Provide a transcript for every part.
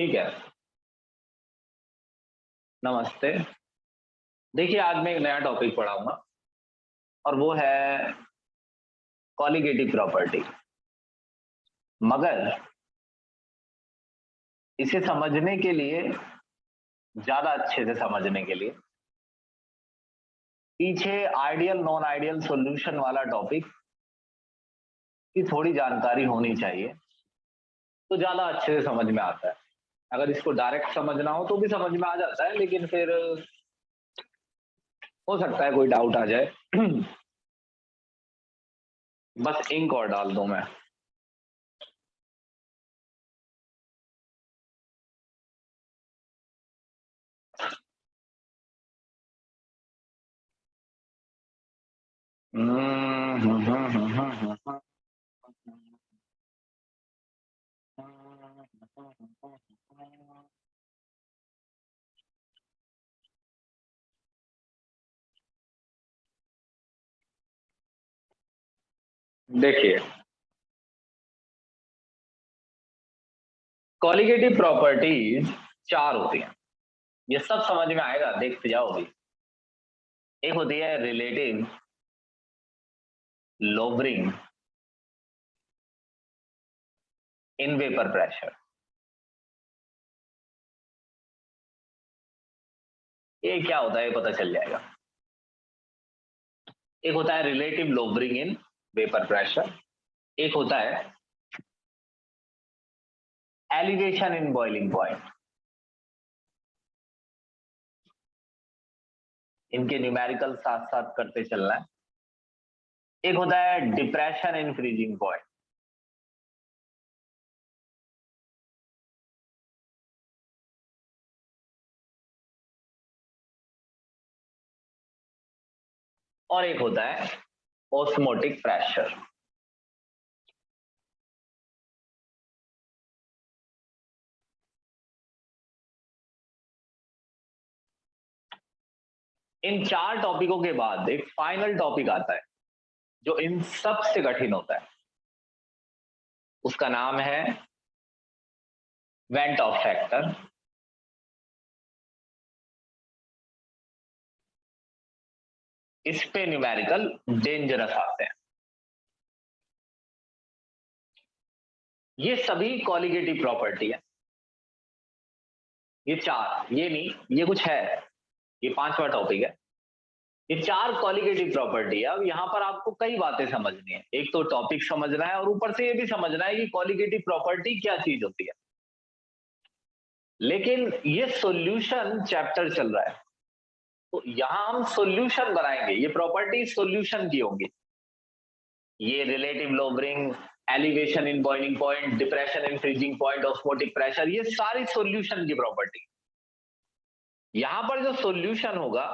ठीक है। नमस्ते। देखिए, आज मैं एक नया टॉपिक पढ़ाऊंगा और वो है कॉलिगेटिव प्रॉपर्टी। मगर इसे समझने के लिए, ज्यादा अच्छे से समझने के लिए, पीछे आइडियल नॉन आइडियल सॉल्यूशन वाला टॉपिक की थोड़ी जानकारी होनी चाहिए, तो ज्यादा अच्छे से समझ में आता है। अगर इसको डायरेक्ट समझना हो तो भी समझ में आ जाता है, लेकिन फिर हो सकता है कोई डाउट आ जाए। बस इंक और डाल दूं मैं। देखिए, कॉलिगेटिव प्रॉपर्टीज चार होती हैं। ये सब समझ में आएगा, देखते जाओ भी। एक होती है relative lowering in vapour pressure. ये क्या होता है ये पता चल जाएगा। एक होता है relative lowering in vapour pressure. एक होता है एलिवेशन इन बॉइलिंग पॉइंट। इनके न्यूमेरिकल साथ साथ करते चलना है। एक होता है डिप्रेशन इन फ्रीजिंग पॉइंट। और एक होता है ऑस्मोटिक प्रेशर। इन चार टॉपिकों के बाद एक फाइनल टॉपिक आता है जो इन सब से कठिन होता है। उसका नाम है वेंट ऑफ फैक्टर। इस पे न्यूमेरिकल डेंजरस आते हैं। ये सभी कॉलिगेटिव प्रॉपर्टी है। ये चार, ये नहीं, ये कुछ है, ये पांचवा टॉपिक है। ये चार कॉलिगेटिव प्रॉपर्टी है। अब यहां पर आपको कई बातें समझनी है। एक तो टॉपिक समझना है और ऊपर से ये भी समझना है कि कॉलिगेटिव प्रॉपर्टी क्या चीज होती है। लेकिन ये सॉल्यूशन चैप्टर चल रहा है, तो यहां हम सॉल्यूशन बनाएंगे। ये प्रॉपर्टी सॉल्यूशन की होंगी। ये relative lowering, elevation in boiling point, depression in freezing point, osmotic pressure, ये सारी सॉल्यूशन की प्रॉपर्टी। यहां पर जो सॉल्यूशन होगा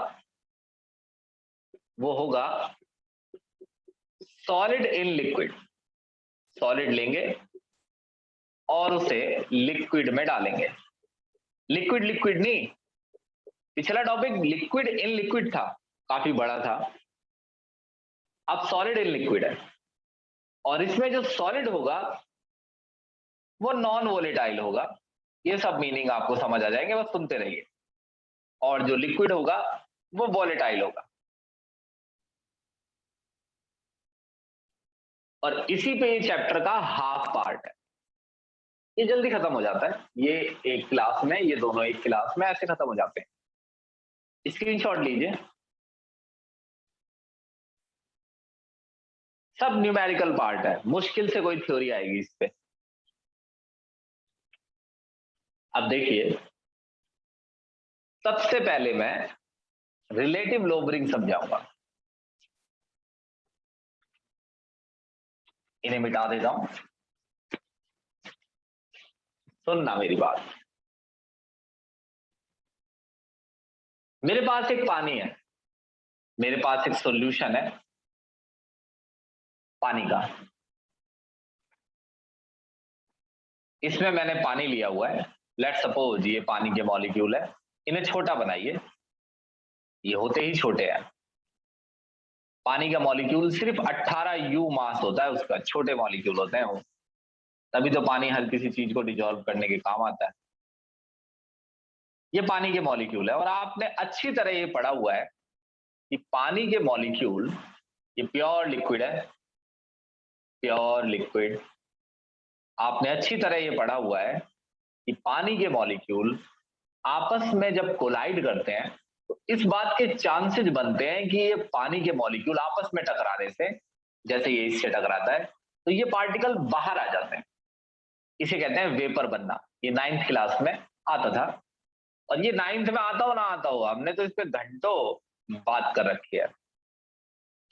वो होगा सॉलिड इन लिक्विड। सॉलिड लेंगे और उसे लिक्विड में डालेंगे। लिक्विड लिक्विड नहीं, पिछला टॉपिक लिक्विड इन लिक्विड था, काफी बड़ा था। अब सॉलिड इन लिक्विड है, और इसमें जो सॉलिड होगा वो नॉन वोलेटाइल होगा। ये सब मीनिंग आपको समझ आ जाएंगे, बस सुनते रहिए। और जो लिक्विड होगा वो वोलेटाइल होगा। और इसी पे ये चैप्टर का हाफ पार्ट है। ये जल्दी खत्म हो जाता है। ये एक क्लास में, ये दोनों एक क्लास में ऐसे खत्म हो जाते हैं। स्क्रीनशॉट लीजिए। सब न्यूमेरिकल पार्ट है, मुश्किल से कोई थ्योरी आएगी इस पे। अब देखिए, सबसे पहले मैं रिलेटिव लोबरिंग समझाऊंगा। इन्हें मिटा देता हूं, सुनना मेरी बात। मेरे पास एक पानी है, मेरे पास एक सॉल्यूशन है पानी का। इसमें मैंने पानी लिया हुआ है। लेट्स सपोज ये पानी के मॉलिक्यूल है। इन्हें छोटा बनाइए, ये होते ही छोटे हैं। पानी का मॉलिक्यूल सिर्फ 18 यू मास होता है उसका, छोटे मॉलिक्यूल होते हैं वो। तभी तो पानी हर किसी चीज को डिसॉल्व करने के काम आता है। ये पानी के मॉलिक्यूल है और आपने अच्छी तरह ये पढ़ा हुआ है कि पानी के मॉलिक्यूल, ये प्योर लिक्विड है, प्योर लिक्विड। आपने अच्छी तरह ये पढ़ा हुआ है कि पानी के मॉलिक्यूल आपस में जब कोलाइड करते हैं तो इस बात के चांसेस बनते हैं कि ये पानी के मॉलिक्यूल आपस में टकराने से, जैसे ये इससे टकराता है तो ये पार्टिकल बाहर आ जाते हैं। इसे कहते हैं वेपर बनना। ये 9th क्लास में आता था और ये 9th में आता हो ना आता हो, हमने तो इस पे घंटों बात कर रखी है।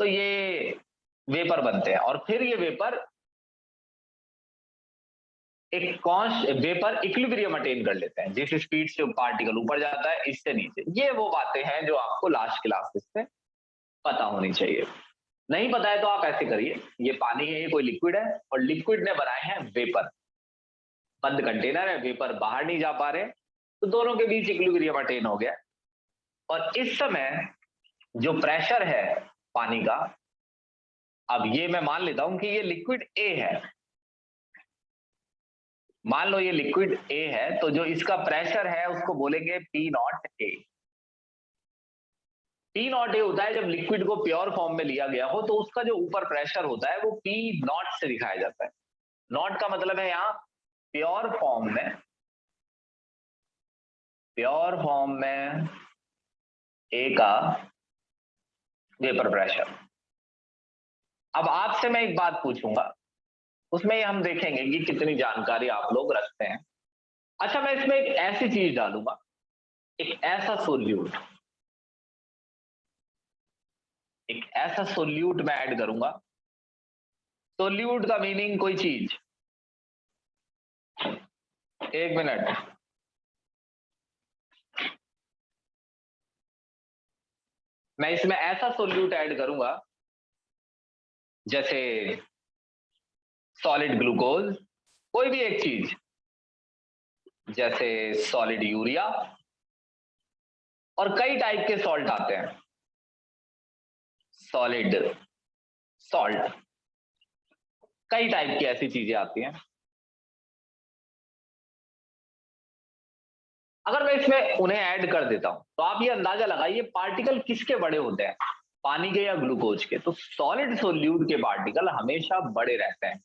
तो ये वेपर बनते हैं और फिर ये वेपर एक वेपर इक्विलिब्रियम अटेन कर लेते हैं, जिस स्पीड से पार्टिकल ऊपर जाता है इससे नीचे। ये वो बातें हैं जो आपको लास्ट क्लासेस से पता होनी चाहिए। नहीं पता है तो आप ऐसे करिए, ये पानी है, ये कोई लिक्विड है और लिक्विड ने बनाए हैं वेपर। बंद कंटेनर है, वेपर बाहर नहीं जा पा रहे, तो दोनों के बीच इक्विलिब्रियम अटेन हो गया। और इस समय जो प्रेशर है पानी का, अब ये मैं मान लेता हूं कि ये लिक्विड ए है, मान लो ये लिक्विड ए है, तो जो इसका प्रेशर है उसको बोलेंगे P not a. P not a होता है जब लिक्विड को प्योर फॉर्म में लिया गया हो तो उसका जो ऊपर प्रेशर होता है वो पी नॉट से दिखाया जाता है। नॉट का मतलब है यहां प्योर फॉर्म में, प्योर फॉर्म में ए का वेपर प्रेशर। अब आपसे मैं एक बात पूछूंगा, उसमें हम देखेंगे कि कितनी जानकारी आप लोग रखते हैं। अच्छा, मैं इसमें एक ऐसी चीज डालूंगा, एक ऐसा सोल्यूट, एक ऐसा सोल्यूट मैं ऐड करूंगा। सोल्यूट का मीनिंग कोई चीज, एक मिनट, मैं इसमें ऐसा सोल्यूट ऐड करूंगा जैसे सॉलिड ग्लूकोज, कोई भी एक चीज, जैसे सॉलिड यूरिया, और कई टाइप के सॉल्ट आते हैं, सॉलिड सॉल्ट, कई टाइप की ऐसी चीजें आती हैं। अगर मैं इसमें उन्हें ऐड कर देता हूं तो आप ये अंदाजा लगाइए पार्टिकल किसके बड़े होते हैं, पानी के या ग्लूकोज के। तो सॉलिड सोल्यूट के पार्टिकल हमेशा बड़े रहते हैं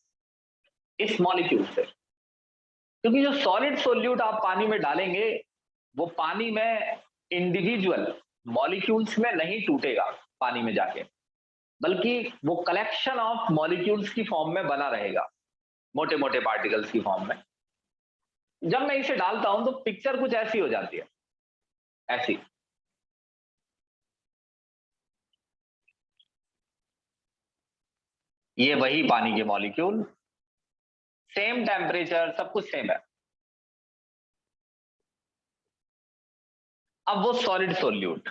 इस मॉलिक्यूल से, क्योंकि जो सॉलिड सोल्यूट आप पानी में डालेंगे वो पानी में इंडिविजुअल मॉलिक्यूल्स में नहीं टूटेगा पानी में जाके, बल्कि वो कलेक्शन ऑफ मॉलिक्यूल्स की फॉर्म में बना रहेगा, मोटे मोटे पार्टिकल्स की फॉर्म में। जब मैं इसे डालता हूं तो पिक्चर कुछ ऐसी हो जाती है, ऐसी। ये वही पानी के मॉलिक्यूल, सेम टेम्परेचर, सब कुछ सेम है। अब वो सॉलिड सोल्यूट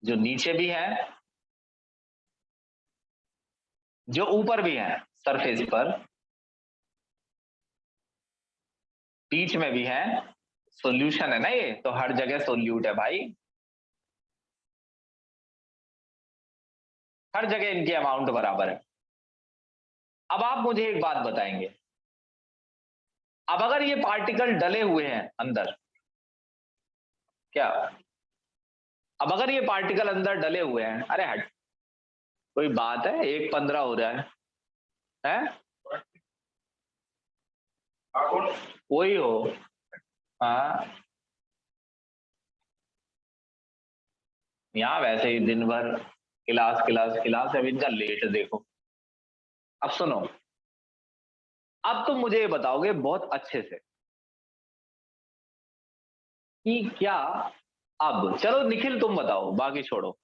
जो नीचे भी है, जो ऊपर भी है सरफेस पर, बीच में भी है, सॉल्यूशन है ना ये, तो हर जगह सोल्यूट है भाई, हर जगह इनकी अमाउंट बराबर है। अब आप मुझे एक बात बताएंगे, अब अगर ये पार्टिकल डले हुए हैं अंदर, क्या, अब अगर ये पार्टिकल अंदर डले हुए हैं, अरे हट, कोई बात है, 1:15 हो रहा है? कोई हो, हाँ, यहाँ वैसे ही दिन भर क्लास क्लास क्लास, अब इनका लेट देखो। अब सुनो, अब तुम मुझे ये बताओगे बहुत अच्छे से कि क्या, अब चलो निखिल तुम बताओ, बाकी छोड़ो।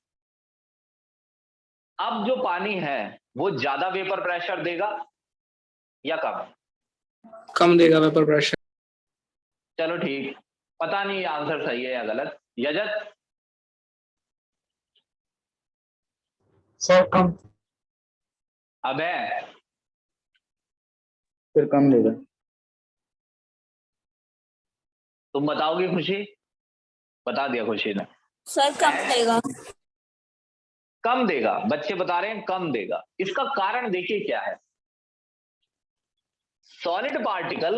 अब जो पानी है वो ज्यादा वेपर प्रेशर देगा या कम? कम देगा वेपर प्रेशर। चलो ठीक, पता नहीं आंसर सही है या गलत। यजत, सर कम, अब है, फिर कम देगा। तुम बताओगी खुशी? बता दिया खुशी ने, सर कम देगा। कम देगा, बच्चे बता रहे हैं कम देगा। इसका कारण देखिए क्या है, सॉलिड पार्टिकल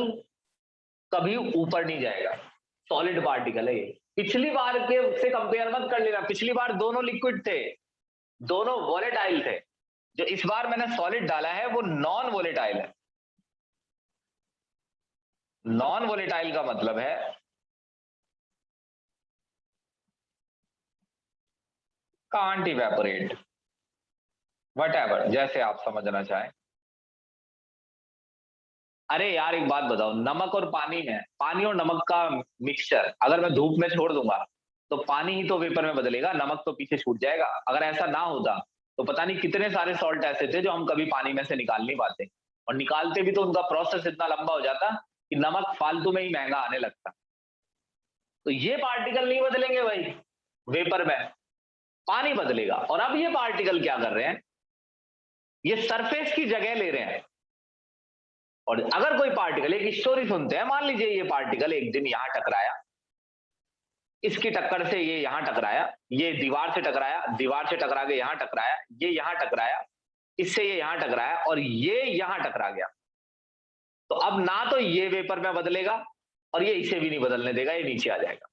कभी ऊपर नहीं जाएगा, सॉलिड पार्टिकल है ये। पिछली बार के से कंपेयर मत कर लेना, पिछली बार दोनों लिक्विड थे, दोनों वोलेटाइल थे। जो इस बार मैंने सॉलिड डाला है वो नॉन वोलेटाइल है। नॉन वोलेटाइल का मतलब है कांट इवेपोरेट, व्हाटएवर, जैसे आप समझना चाहें। अरे यार एक बात बताओ, नमक और पानी है, पानी और नमक का मिक्सचर अगर मैं धूप में छोड़ दूंगा तो पानी ही तो वेपर में बदलेगा, नमक तो पीछे छूट जाएगा। अगर ऐसा ना होता तो पता नहीं कितने सारे सॉल्ट ऐसे थे जो हम कभी पानी में से निकाल नहीं पाते, और निकालते भी तो उनका प्रोसेस इतना लंबा हो जाता कि नमक फालतू में ही महंगा आने लगता। तो ये पार्टिकल नहीं बदलेंगे भाई वेपर में, पानी बदलेगा। और अब ये पार्टिकल क्या कर रहे हैं, ये सरफेस की जगह ले रहे हैं। और अगर कोई पार्टिकल, एक स्टोरी सुनते हैं, मान लीजिए ये पार्टिकल एक दिन यहां टकराया, इसकी टक्कर से ये यहां टकराया, ये दीवार से टकराया, दीवार से टकरा के यहां टकराया, ये यहां टकराया, इससे ये यहां टकराया और ये यहां टकरा गया। तो अब ना तो ये वेपर में बदलेगा और ये इसे भी नहीं बदलने देगा, ये नीचे आ जाएगा।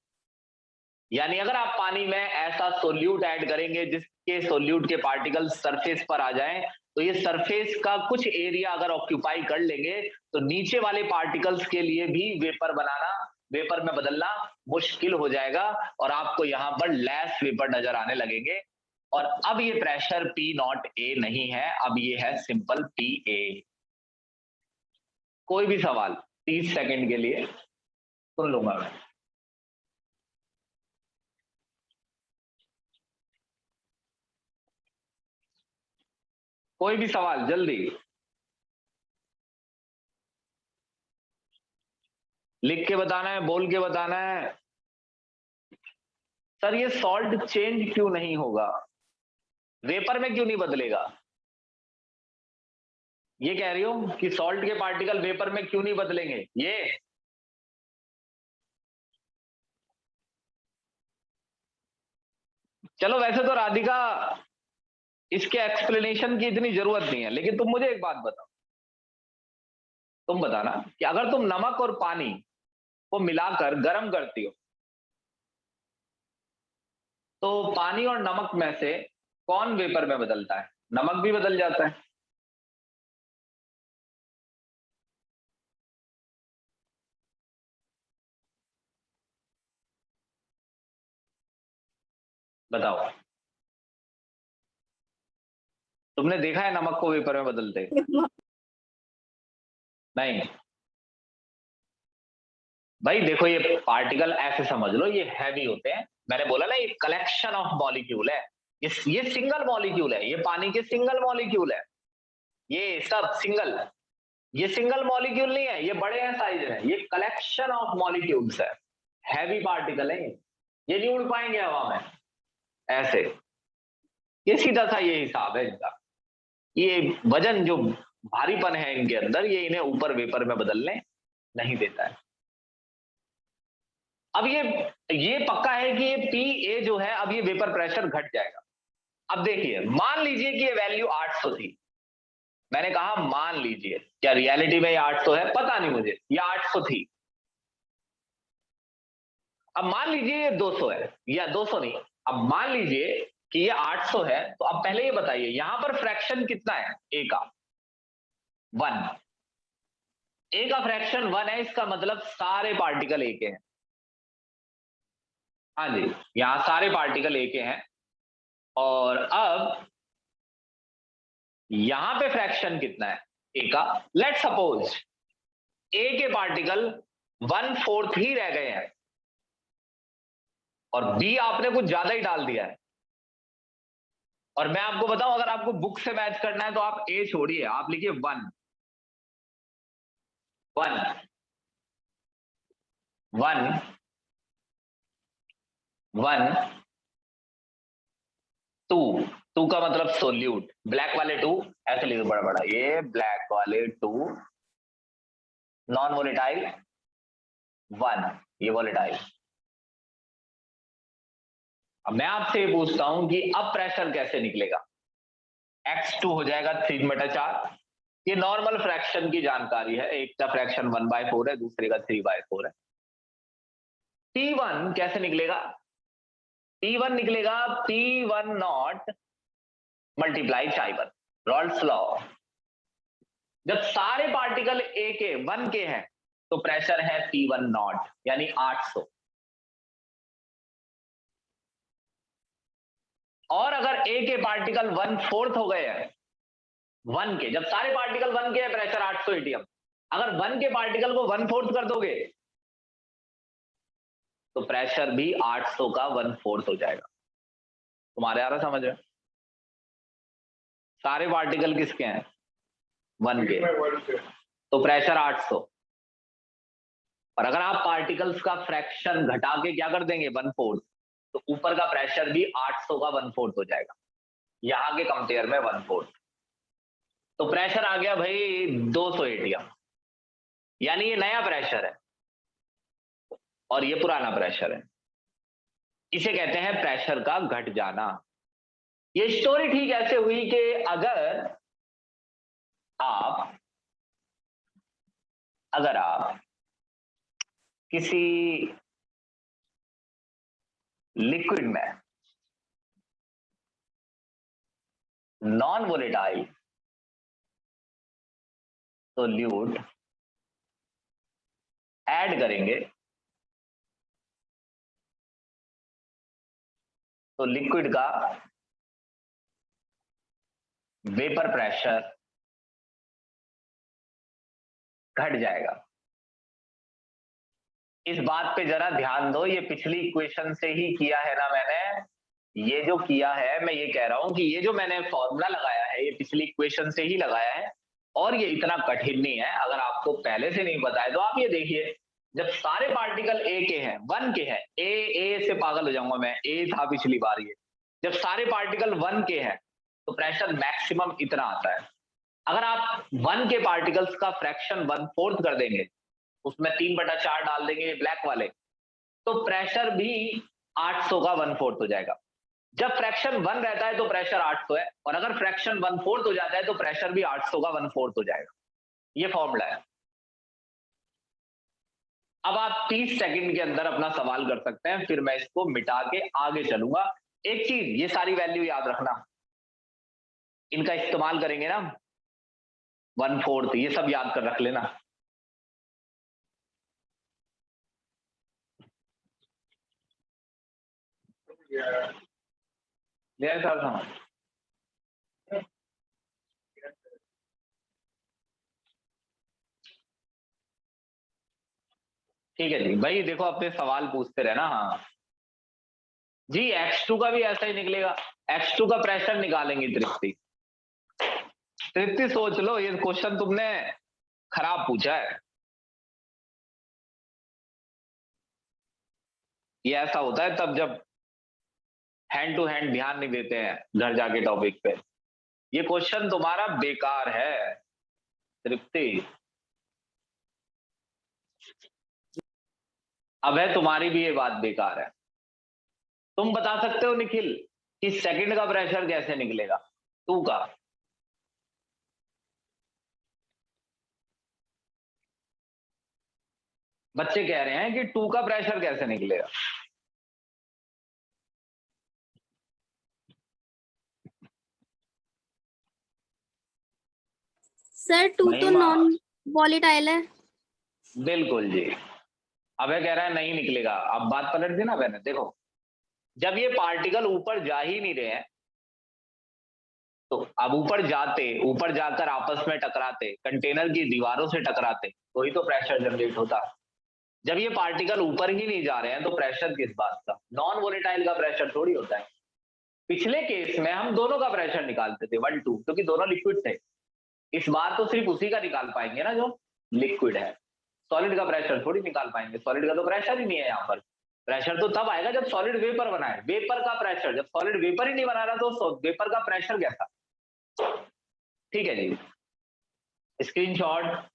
यानी अगर आप पानी में ऐसा सोल्यूट ऐड करेंगे जिसके सोल्यूट के पार्टिकल सरफेस पर आ जाएं, तो ये सरफेस का कुछ एरिया अगर ऑक्यूपाई कर लेंगे तो नीचे वाले पार्टिकल्स के लिए भी वेपर बनाना, वेपर में बदलना मुश्किल हो जाएगा और आपको यहां पर लेस वेपर नजर आने लगेंगे। और अब ये प्रेशर पी नॉट ए नहीं है, अब ये है सिंपल पी ए। कोई भी सवाल 30 सेकंड के लिए सुन लूंगा मैं। कोई भी सवाल जल्दी लिख के बताना है, बोल के बताना है। सर ये सॉल्ट चेंज क्यों नहीं होगा, वेपर में क्यों नहीं बदलेगा? ये कह रही हूं कि सॉल्ट के पार्टिकल वेपर में क्यों नहीं बदलेंगे। ये चलो वैसे तो राधिका इसके एक्सप्लेनेशन की इतनी जरूरत नहीं है, लेकिन तुम मुझे एक बात बताओ, तुम बताना कि अगर तुम नमक और पानी को मिलाकर गर्म करती हो तो पानी और नमक में से कौन वेपर में बदलता है? नमक भी बदल जाता है। बताओ, तुमने देखा है नमक को वेपर में बदलते? नहीं भाई देखो, ये पार्टिकल ऐसे समझ लो, ये हैवी होते हैं। मैंने बोला ना ये कलेक्शन ऑफ मॉलिक्यूल है, ये सिंगल मॉलिक्यूल है, ये पानी के सिंगल मॉलिक्यूल है, ये सब सिंगल, ये सिंगल मॉलिक्यूल नहीं है, ये बड़े हैं साइज में, ये कलेक्शन ऑफ मॉलिक्यूल्स है, हैवी पार्टिकल है ये नहीं उड़ पाएंगे हवा में ऐसे। ये सीधा सा ये हिसाब है इनका, ये वजन जो भारीपन है इनके अंदर, ये इन्हें ऊपर वेपर में बदलने नहीं देता है। अब ये पक्का है कि ये पी ए जो है, अब ये वेपर प्रेशर घट जाएगा। अब देखिए, मान लीजिए कि ये वैल्यू 800 थी, मैंने कहा मान लीजिए, क्या रियलिटी में ये 800 है पता नहीं मुझे, ये 800 थी। अब मान लीजिए ये 200 है, या 200 नहीं, अब मान लीजिए कि ये 800 है, तो अब पहले ये बताइए यहां पर फ्रैक्शन कितना है ए का? 1। ए का फ्रैक्शन 1 है, इसका मतलब सारे पार्टिकल ए के हैं। हाँ जी, यहां सारे पार्टिकल ए के हैं। और अब यहां पे फ्रैक्शन कितना है ए का? लेट सपोज ए के पार्टिकल 1/4 ही रह गए हैं और बी आपने कुछ ज्यादा ही डाल दिया है। और मैं आपको बताऊं, अगर आपको बुक से मैच करना है तो आप ए छोड़िए, आप लिखिए 1 1 1 1 2 2 का मतलब सोल्यूट, ब्लैक वाले 2 ऐसे लिखो बड़ा बड़ा, ये ब्लैक वाले 2, नॉन वोलेटाइल 1, ये वोलेटाइल। अब मैं आपसे ये पूछता हूं कि अब प्रेशर कैसे निकलेगा? x2 हो जाएगा 3/4। ये नॉर्मल फ्रैक्शन की जानकारी है, एक का फ्रैक्शन 1/4 है, दूसरे का 3/4 है। T1 कैसे निकलेगा? T1 निकलेगा P1 not multiply Chi1, Rawls law. जब सारे पार्टिकल A के 1 के हैं तो प्रेशर है P1 नॉट यानी 800। और अगर A के पार्टिकल 1/4 हो गए हैं 1 के, जब सारे पार्टिकल 1 के हैं प्रेशर 800 एटीएम, अगर 1 के पार्टिकल को 1/4 कर दोगे तो प्रेशर भी 800 का 1/4 हो जाएगा। तुम्हारे आ रहा समझ में? सारे पार्टिकल किसके हैं? 1 के, तो प्रेशर 800। और अगर आप पार्टिकल्स का फ्रैक्शन घटा के क्या कर देंगे 1/4, तो ऊपर का प्रेशर भी 800 का 1/4 हो जाएगा, यहां के कंपेयर में 1/4। तो प्रेशर आ गया भाई 200 एटीएम, यानी ये नया प्रेशर है और ये पुराना प्रेशर है। इसे कहते हैं प्रेशर का घट जाना। ये स्टोरी ठीक ऐसे हुई कि अगर आप किसी लिक्विड में नॉन वोलेटाइल सोल्यूट ऐड करेंगे तो लिक्विड का वेपर प्रेशर घट जाएगा। इस बात पे जरा ध्यान दो, ये पिछली इक्वेशन से ही किया है ना मैंने। ये जो किया है, मैं ये कह रहा हूं कि ये जो मैंने फॉर्मूला लगाया है ये पिछली इक्वेशन से ही लगाया है और ये इतना कठिन नहीं है। अगर आपको पहले से नहीं पता है तो आप ये देखिए, जब सारे पार्टिकल ए के हैं 1 के हैं, ए से पागल हो जाऊंगा मैं, ए था पिछली बार। ये जब सारे पार्टिकल 1 के हैं तो प्रेशर मैक्सिमम इतना आता है। अगर आप 1 के पार्टिकल्स का फ्रैक्शन 1/4 कर देंगे, उसमें 3/4 डाल देंगे ब्लैक वाले, तो प्रेशर भी 800 का 1/4 हो जाएगा। जब फ्रैक्शन 1 रहता है तो प्रेशर 800 है, और अगर फ्रैक्शन 1/4 हो जाता है तो प्रेशर भी 800 का 1/4 हो जाएगा। ये फॉर्मूला है। अब आप 30 सेकंड के अंदर अपना सवाल कर सकते हैं, फिर मैं इसको मिटा के आगे चलूंगा। एक चीज, ये सारी वैल्यू याद रखना, इनका इस्तेमाल करेंगे ना 1/4, ये सब याद कर रख लेना। समझ? ठीक है जी भाई, देखो अपने सवाल पूछते रहना। हाँ जी, X2 का भी ऐसा ही निकलेगा। X2 का प्रेशर निकालेंगे तृप्ति। तृप्ति सोच लो, ये क्वेश्चन तुमने खराब पूछा है। ये ऐसा होता है तब जब हैंड टू हैंड ध्यान नहीं देते हैं घर जाके टॉपिक पे। ये क्वेश्चन तुम्हारा बेकार है तृप्ति। अब है तुम्हारी भी ये बात बेकार है। तुम बता सकते हो निखिल कि सेकंड का प्रेशर कैसे निकलेगा 2 का? बच्चे कह रहे हैं कि 2 का प्रेशर कैसे निकलेगा। सर 2 तो महिमा, नॉन वॉलेटाइल है। बिल्कुल जी। अबे कह रहा है नहीं निकलेगा। अब बात पलट दी ना मैंने। देखो, जब ये पार्टिकल ऊपर जा ही नहीं रहे हैं तो अब ऊपर जाकर आपस में टकराते, कंटेनर की दीवारों से टकराते, तो ही तो प्रेशर जनरेट होता। जब ये पार्टिकल ऊपर ही नहीं जा रहे हैं तो प्रेशर किस बात का? नॉन वोलेटाइल का प्रेशर थोड़ी होता है। पिछले केस में हम दोनों का प्रेशर निकालते थे 1 2, क्योंकि दोनों लिक्विड थे। इस बार तो सिर्फ उसी का निकाल पाएंगे ना जो लिक्विड है। सॉलिड का प्रेशर थोड़ी निकाल पाएंगे, सॉलिड का तो प्रेशर ही नहीं है। यहाँ पर प्रेशर तो तब आएगा जब सॉलिड वेपर बनाए। वेपर का प्रेशर, जब सॉलिड वेपर ही नहीं बना रहा तो वेपर का प्रेशर कैसा? ठीक है जी, स्क्रीनशॉट।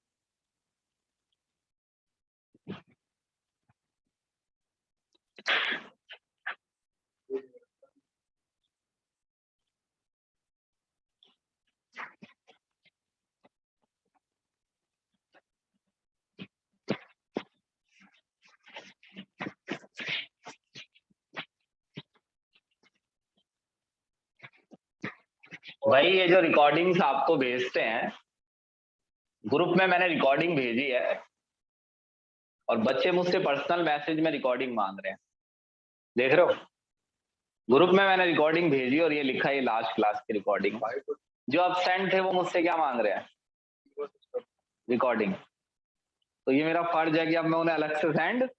भाई ये जो रिकॉर्डिंग्स आपको भेजते हैं ग्रुप में, मैंने रिकॉर्डिंग भेजी है और बच्चे मुझसे पर्सनल मैसेज में रिकॉर्डिंग मांग रहे हैं, देख रहे हो? ग्रुप में मैंने रिकॉर्डिंग भेजी और ये लिखा है लास्ट क्लास की रिकॉर्डिंग। जो एब्सेंट थे वो मुझसे क्या मांग रहे हैं? रिकॉर्डिंग। तो ये मेरा फर्ज है कि अब मैं उन्हें अलग से सेंड।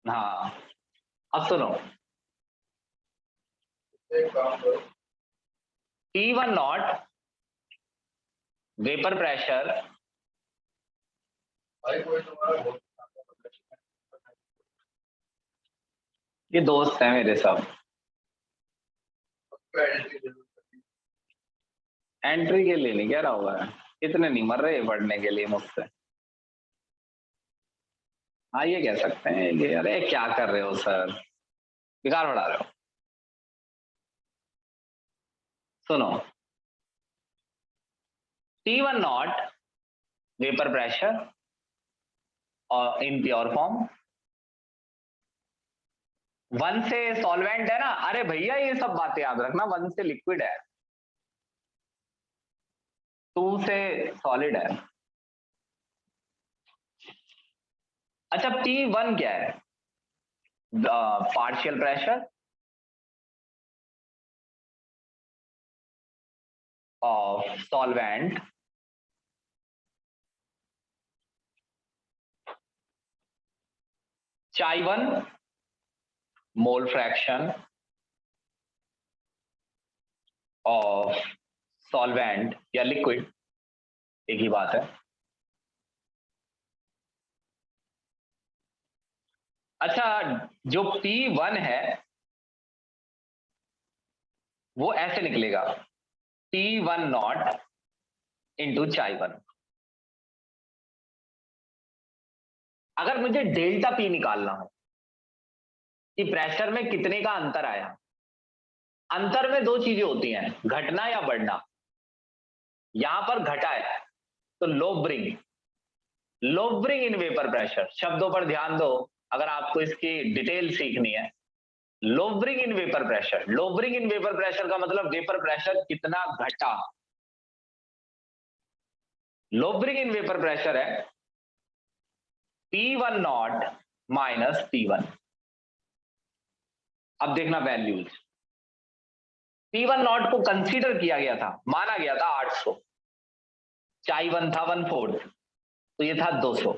हाँ, अब सुनो, T1 नॉट वेपर प्रेशर ये दोस्त है मेरे सब, एंट्री के लिए नहीं कह रहा होगा, इतने नहीं मर रहे पढ़ने के लिए मुझसे। हाँ ये कह सकते हैं कि अरे क्या कर रहे हो सर, बेकार पढ़ा रहे हो। सुनो, T1 नॉट वेपर प्रेशर और इन प्योर फॉर्म, 1 से सॉल्वेंट है ना, अरे भैया ये सब बातें याद रखना, 1 से लिक्विड है, 2 से सॉलिड है। अच्छा T1 क्या है? Partial pressure of solvent Chi1 mole fraction of solvent या लिक्विड, एक ही बात है। अच्छा जो P1 है वो ऐसे निकलेगा, T1 नॉट इंटू Chi1। अगर मुझे डेल्टा P निकालना हो कि प्रेशर में कितने का अंतर आया, अंतर में 2 चीजें होती हैं, घटना या बढ़ना। यहां पर घटा है तो लोबरिंग, लोबरिंग इन वेपर प्रेशर, शब्दों पर ध्यान दो अगर आपको इसकी डिटेल सीखनी है। Lowering in vapour pressure, lowering in vapour pressure का मतलब वेपर प्रेशर कितना घटा। लोबरिंग इन वेपर प्रेशर है P1 नॉट माइनस P1। अब देखना वैल्यूज, P1 नॉट को कंसीडर किया गया था, माना गया था 800, Chi1 था 1/4 तो ये था 200।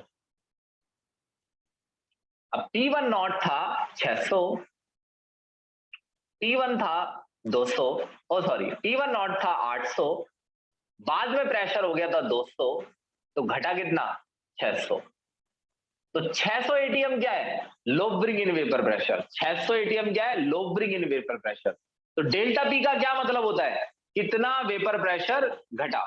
अब P1 नॉट था 600, P1 था 200, ओ सॉरी P1 नॉट था 800, बाद में प्रेशर हो गया था 200, तो घटा कितना? 600। तो 600 एटीएम क्या है? Lowering in vapour pressure. 600 ATM क्या है? Lowering in vapour pressure. तो डेल्टा पी का क्या मतलब होता है? कितना वेपर प्रेशर घटा।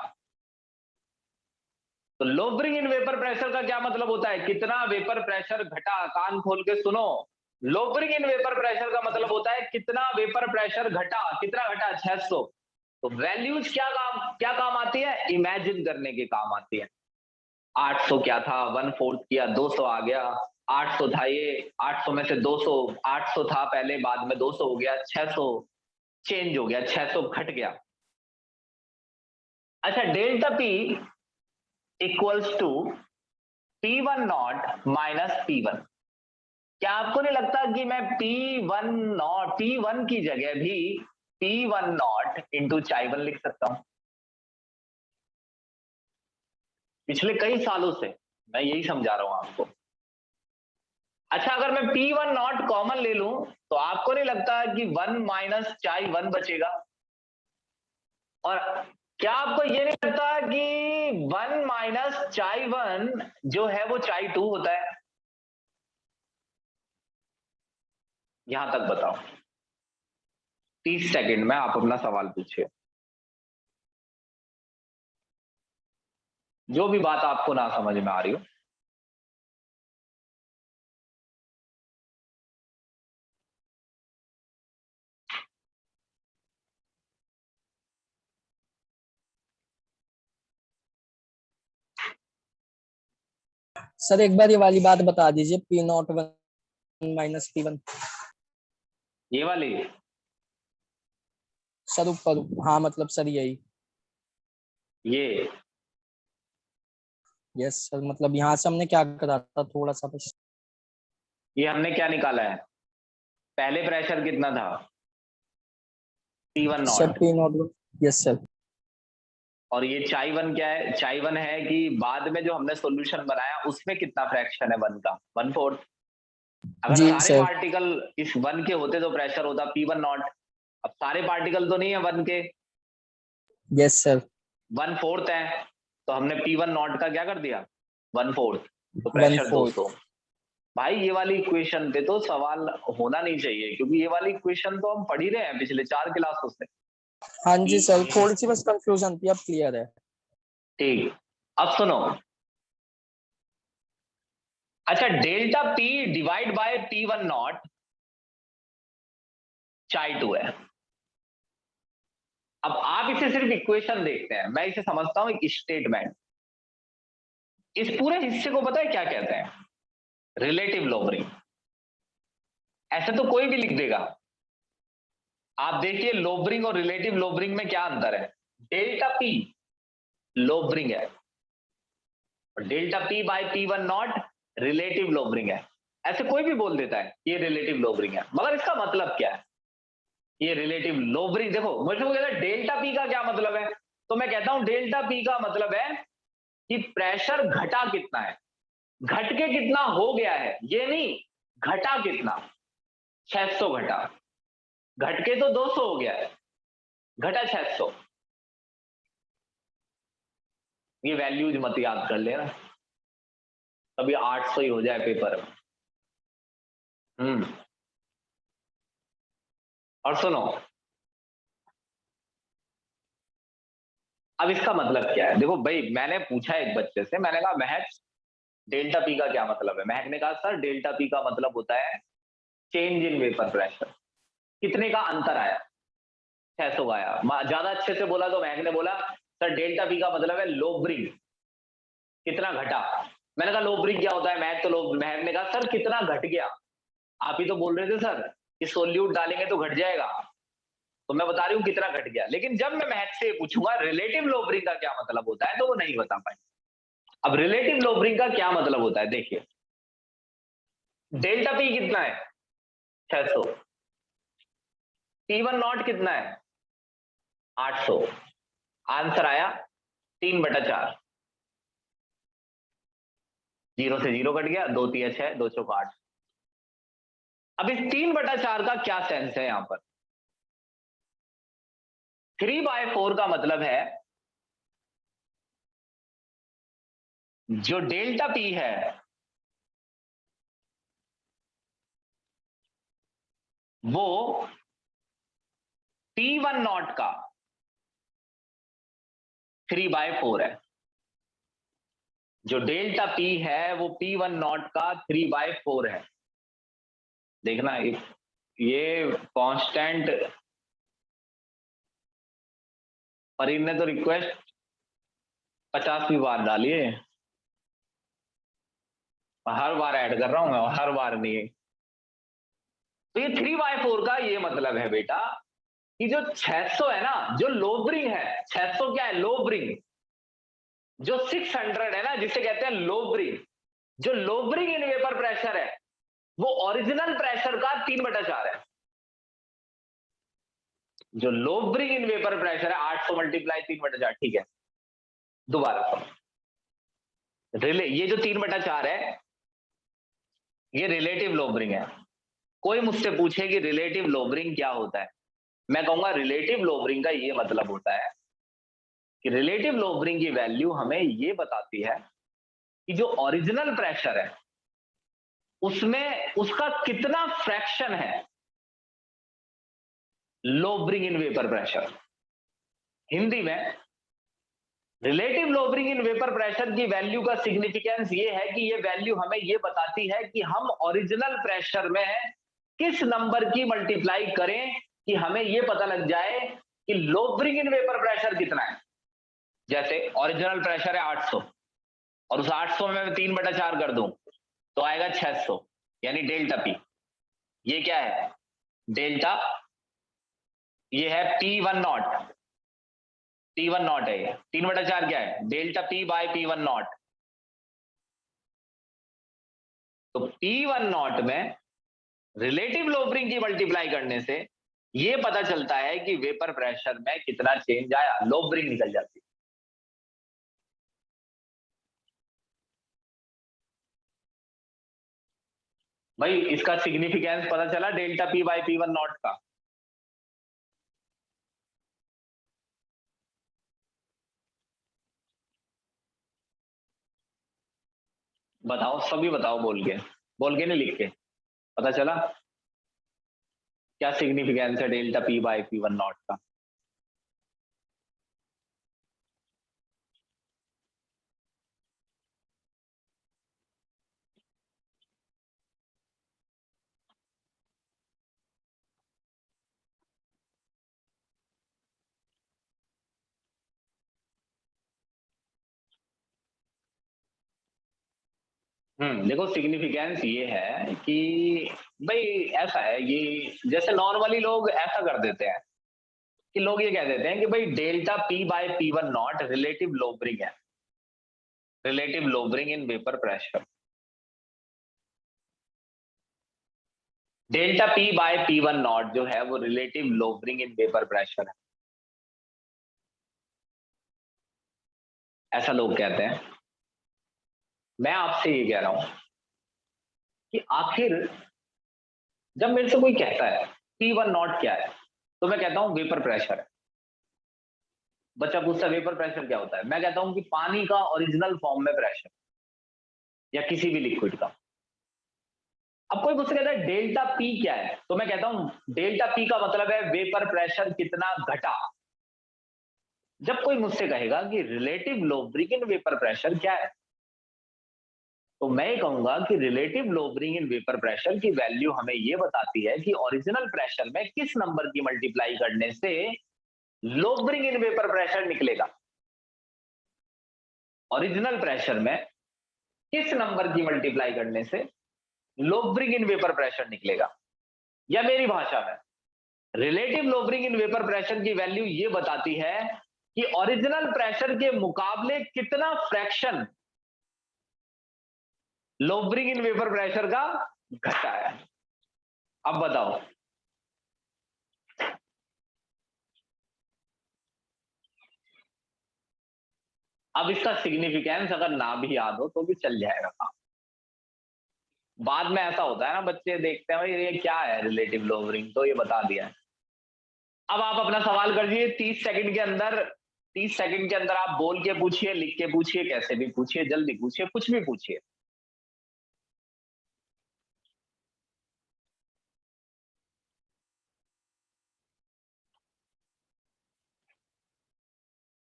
तो लोबरिंग इन वेपर प्रेशर का क्या मतलब होता है? कितना वेपर प्रेशर घटा। कान खोल के सुनो, लोबरिंग इन वेपर प्रेशर का मतलब होता है कितना वेपर प्रेशर घटा। कितना घटा? 600। तो वैल्यूज क्या काम आती है? इमेजिन करने के काम आती है। 800 क्या था, 1/4 किया, 200 आ गया। 800 था ये, 800 में से 200, 800 था पहले, बाद में 200 हो गया, 600 चेंज हो गया, 600 घट गया। अच्छा delta P equals to P1 naught minus P1। क्या आपको नहीं लगता कि मैं P1 नॉट, P1 की जगह भी P1 नॉट इंटू Chi1 लिख सकता हूं? पिछले कई सालों से मैं यही समझा रहा हूं आपको। अच्छा अगर मैं P1 नॉट कॉमन ले लूं तो आपको नहीं लगता कि 1 माइनस Chi1 बचेगा? और क्या आपको ये नहीं लगता कि 1 माइनस Chi1 जो है वो Chi2 होता है? यहां तक बताओ, 30 सेकंड में आप अपना सवाल पूछिए, जो भी बात आपको ना समझ में आ रही हो। सर एक बार ये वाली बात बता दीजिए, P0 1 माइनस P1। ये वाली सर ऊपर, हाँ मतलब सर यही। ये यस सर, मतलब यहाँ से हमने क्या करा था थोड़ा सा बस। ये हमने क्या निकाला है, पहले प्रेशर कितना था, P1 sir not, P not. Yes sir. और ये चाई वन क्या है, चाई वन है कि बाद में जो हमने सॉल्यूशन बनाया उसमें कितना फ्रैक्शन है वन का, 1/4। अगर जी सारे सर। पार्टिकल इस वन के होते तो प्रेशर होता P1 नॉट। अब सारे पार्टिकल तो नहीं है वन के, यस सर। 1/4 है, तो हमने P1 नॉट का क्या कर दिया, 1/4, तो प्रेशर 1/4। 200। भाई ये वाली इक्वेशन पे तो सवाल होना नहीं चाहिए, क्योंकि ये वाली इक्वेशन तो हम पढ़ ही रहे हैं पिछले 4 क्लासों से। हाँ जी सर, थोड़ी सी बस कंफ्यूजन थी, अब क्लियर है। ठीक, अब सुनो, अच्छा delta P divide by P1 not चाई 2 है। अब आप इसे सिर्फ इक्वेशन देखते हैं, मैं इसे समझता हूं एक स्टेटमेंट। इस पूरे हिस्से को पता है क्या कहते हैं, रिलेटिव लोबरिंग। ऐसे तो कोई भी लिख देगा। आप देखिए लोबरिंग और रिलेटिव लोबरिंग में क्या अंतर है। डेल्टा P लोबरिंग है, और delta P by P1 not relative lowering है। ऐसे कोई भी बोल देता है ये रिलेटिव लोबरिंग है, मगर इसका मतलब क्या है, ये रिलेटिव लोबरिंग। देखो मुझे वो कहता है डेल्टा P का क्या मतलब है, तो मैं कहता हूं डेल्टा P का मतलब है कि प्रेशर घटा कितना है, घट के कितना हो गया है, ये नहीं घटा कितना, 600 घटा, घट के तो 200 हो गया है, घटा 600। ये वैल्यूज मत याद कर लेना, कभी 800 ही हो जाए पेपर में। और सुनो, अब इसका मतलब क्या है, देखो भाई मैंने पूछा एक बच्चे से, मैंने कहा महक डेल्टा P का क्या मतलब है। महक ने कहा सर डेल्टा P का मतलब होता है चेंज इन वेपर प्रेशर, कितने का अंतर आया, 600 आया। ज्यादा अच्छे से बोला तो महक ने बोला सर डेल्टा P का मतलब है लोबरिंग, कितना घटा। मैंने कहा लोबरिंग क्या होता है, महक ने कहा सर कितना घट गया। आप ही तो बोल रहे थे सर कि सोल्यूट डालेंगे तो घट जाएगा, तो मैं बता रही हूँ कितना घट गया। लेकिन जब मैं महक से पूछूंगा रिलेटिव लोबरिंग का क्या मतलब होता है, तो वो नहीं बता पाए। अब रिलेटिव लोबरिंग का क्या मतलब होता है, देखिए डेल्टा P कितना है, 600, P1 नॉट कितना है, 800। आंसर आया 3/4, 0 से 0 कट गया, 2 3 6, 2 चौक 8। अब इस 3/4 का क्या सेंस है यहां पर, 3/4 का मतलब है जो डेल्टा P है वो P1 नॉट का 3/4 है। जो डेल्टा P है वो P1 नॉट का 3/4 है। देखना ये कांस्टेंट, फरीद ने तो रिक्वेस्ट 50वीं बार डाली है, हर बार ऐड कर रहा हूं मैं, हर बार नहीं। तो ये 3/4 का ये मतलब है बेटा कि जो 600 है ना, जो लोबरिंग है, 600 क्या है लोबरिंग, जो 600 है ना जिसे कहते हैं लोबरिंग, जो लोबरिंग इन वेपर प्रेशर है वो ओरिजिनल प्रेशर का 3/4 है। जो लोबरिंग इन वेपर प्रेशर है 800 मल्टीप्लाई 3/4, ठीक है। दोबारा ये जो 3/4 है ये रिलेटिव लोबरिंग है। कोई मुझसे पूछे कि रिलेटिव लोबरिंग क्या होता है, मैं कहूंगा रिलेटिव लोबरिंग का ये मतलब होता है कि रिलेटिव लोबरिंग की वैल्यू हमें ये बताती है कि जो ओरिजिनल प्रेशर है उसमें उसका कितना फ्रैक्शन है lowering in vapour pressure. Hindi में relative lowering in vapour pressure की वैल्यू का सिग्निफिकेंस ये है कि ये वैल्यू हमें ये बताती है कि हम ओरिजिनल प्रेशर में किस नंबर की मल्टीप्लाई करें कि हमें ये पता लग जाए कि लोबरिंग इन वेपर प्रेशर कितना है। जैसे ओरिजिनल प्रेशर है 800 और उस 800 में मैं 3/4 कर दूं तो आएगा 600, यानी डेल्टा P। ये क्या है, डेल्टा ये है P1 नॉट, P1 नॉट है ये, 3/4 क्या है, delta P by P1 not. तो P1 नॉट में रिलेटिव लोबरिंग की मल्टीप्लाई करने से ये पता चलता है कि वेपर प्रेशर में कितना चेंज आया, लोबरिंग निकल जाती है। भाई इसका सिग्निफिकेंस पता चला delta P by P1 not का। बताओ, सभी बताओ, बोल के नहीं लिख के, पता चला क्या सिग्निफिकेंस है delta P by P1 not का? देखो सिग्निफिकेंस ये है कि भाई ऐसा है, ये जैसे नॉर्मली लोग ऐसा कर देते हैं कि लोग ये कह देते हैं कि भाई delta P by P1 not relative lowering है, relative lowering in vapour pressure. Delta P by P1 not जो है वो relative lowering in vapour pressure है, ऐसा लोग कहते हैं। मैं आपसे ये कह रहा हूं कि आखिर जब मेरे से कोई कहता है P1 नॉट क्या है, तो मैं कहता हूं वेपर प्रेशर है। बच्चा पूछता है वेपर प्रेशर क्या होता है, मैं कहता हूं कि पानी का ओरिजिनल फॉर्म में प्रेशर या किसी भी लिक्विड का। अब कोई मुझसे कहता है डेल्टा P क्या है, तो मैं कहता हूं डेल्टा P का मतलब है वेपर प्रेशर कितना घटा। जब कोई मुझसे कहेगा कि relative lowering in vapour pressure क्या है, तो मैं ये कहूंगा कि relative lowering in vapour pressure की वैल्यू हमें ये बताती है कि ओरिजिनल प्रेशर में किस नंबर की मल्टीप्लाई करने से लोबरिंग इन वेपर प्रेशर निकलेगा। ओरिजिनल प्रेशर में किस नंबर की मल्टीप्लाई करने से लोबरिंग इन वेपर प्रेशर निकलेगा, या मेरी भाषा में relative lowering in vapour pressure की वैल्यू ये बताती है कि ओरिजिनल प्रेशर के मुकाबले कितना फ्रैक्शन लोबरिंग इन वेपर प्रेशर का घटा है। अब बताओ, अब इसका सिग्निफिकेंस अगर ना भी याद हो तो भी चल जाएगा काम। बाद में ऐसा होता है ना, बच्चे देखते हैं भाई ये क्या है रिलेटिव लोबरिंग, तो ये बता दिया है। अब आप अपना सवाल कर दीजिए 30 सेकंड के अंदर, 30 सेकंड के अंदर आप बोल के पूछिए, लिख के पूछिए, कैसे भी पूछिए, जल्दी पूछिए, कुछ भी पूछिए।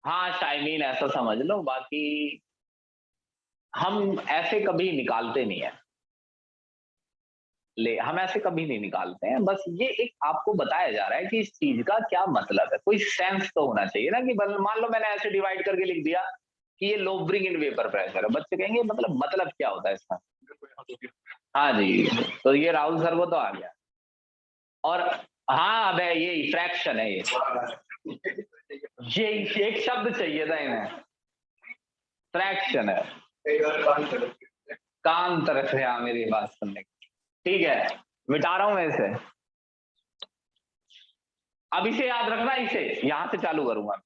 हाँ शाइनीन, ऐसा समझ लो, बाकी हम ऐसे कभी निकालते नहीं है, हम ऐसे कभी नहीं निकालते हैं। बस ये एक आपको बताया जा रहा है कि इस चीज का क्या मतलब है, कोई सेंस तो होना चाहिए ना। कि मान लो मैंने ऐसे डिवाइड करके लिख दिया कि ये लोबरिंग इन वेपर प्रेशर है, बच्चे कहेंगे मतलब क्या होता है इसका। हाँ जी, तो ये राहुल सर वो तो आ गया। और हाँ, अब ये फ्रैक्शन है, ये एक शब्द चाहिए था इन्हें, फ्रैक्शन है। कान तरफ है मेरी बात सुनने की। ठीक है, मिटा रहा हूं मैं इसे। अब इसे याद रखना, इसे यहां से चालू करूंगा।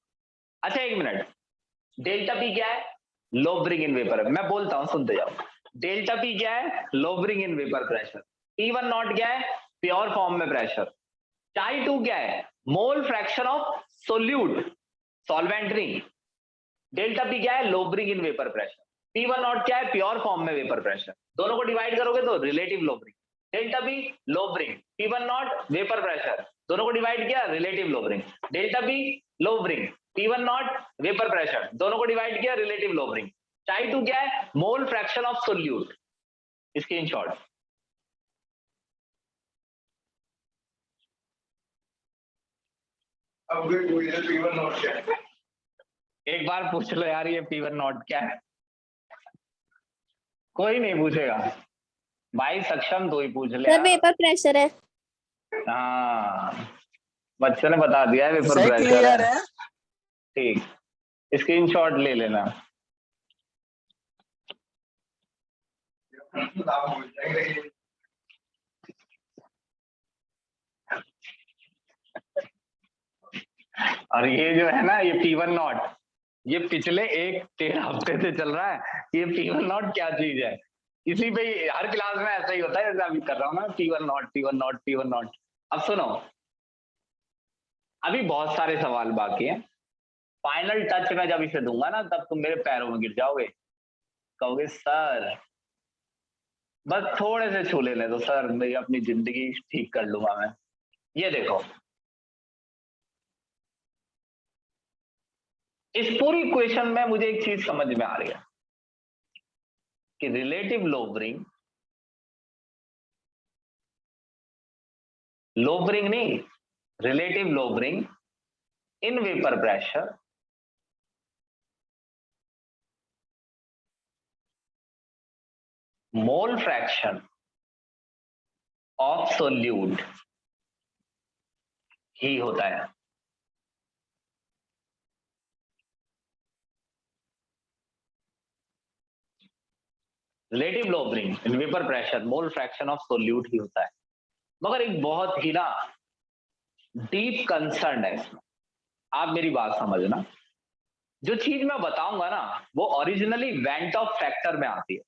अच्छा एक मिनट, डेल्टा P क्या है, लोबरिंग इन वेपर। मैं बोलता हूं, सुनते जाओ। डेल्टा P क्या है, lowering in vapour pressure. P1 not क्या है, प्योर फॉर्म में प्रेशर। Chi2 क्या है, mole fraction of solute, solvent नहीं। डेल्टा P क्या है, lowering in vapour pressure. P1 not क्या है, प्योर फॉर्म में वेपर प्रेशर। दोनों को डिवाइड करोगे तो relative lowering. Delta P lowering, P1 not vapour pressure, दोनों को डिवाइड किया relative lowering. Delta P lowering, P1 not vapour pressure, दोनों को डिवाइड किया रिलेटिव लोबरिंग। Chi2 क्या है, मोल फ्रैक्शन ऑफ सोल्यूट। इसके इन शॉर्ट अब P1 नॉट क्या है? एक बार पूछ लो यार, ये P1 नॉट क्या है। कोई नहीं पूछेगा भाई, सक्षम तो ही पूछ ले सर यार। वेपर प्रेशर है। हाँ बच्चों ने बता दिया है वेपर सही प्रेशर क्लियर है। है। ठीक, स्क्रीनशॉट ले लेना। और ये जो है ना, ये P1 नॉट, ये पिछले 1-1.5 हफ्ते से चल रहा है। ये P1 नॉट क्या चीज है, इसी पे हर क्लास में ऐसा ही होता है जैसे अभी कर रहा हूँ ना, P1 not P1 not P1 naught. अब सुनो, अभी बहुत सारे सवाल बाकी हैं। फाइनल टच में जब इसे दूंगा ना, तब तुम मेरे पैरों में गिर जाओगे, कहोगे सर बस थोड़े से छू लेने दो सर, मेरी अपनी जिंदगी ठीक कर लूंगा मैं। ये देखो, इस पूरी इक्वेशन में मुझे एक चीज समझ में आ रही है कि रिलेटिव लोबरिंग नहीं, relative lowering in vapour pressure mole fraction of solute ही होता है। Relative lowering in vapour pressure mole fraction of solute ही होता है। मगर एक बहुत ही ना डीप कंसर्न है इसमें, आप मेरी बात समझना। जो चीज मैं बताऊंगा ना, वो ओरिजिनली वेंट ऑफ फैक्टर में आती है,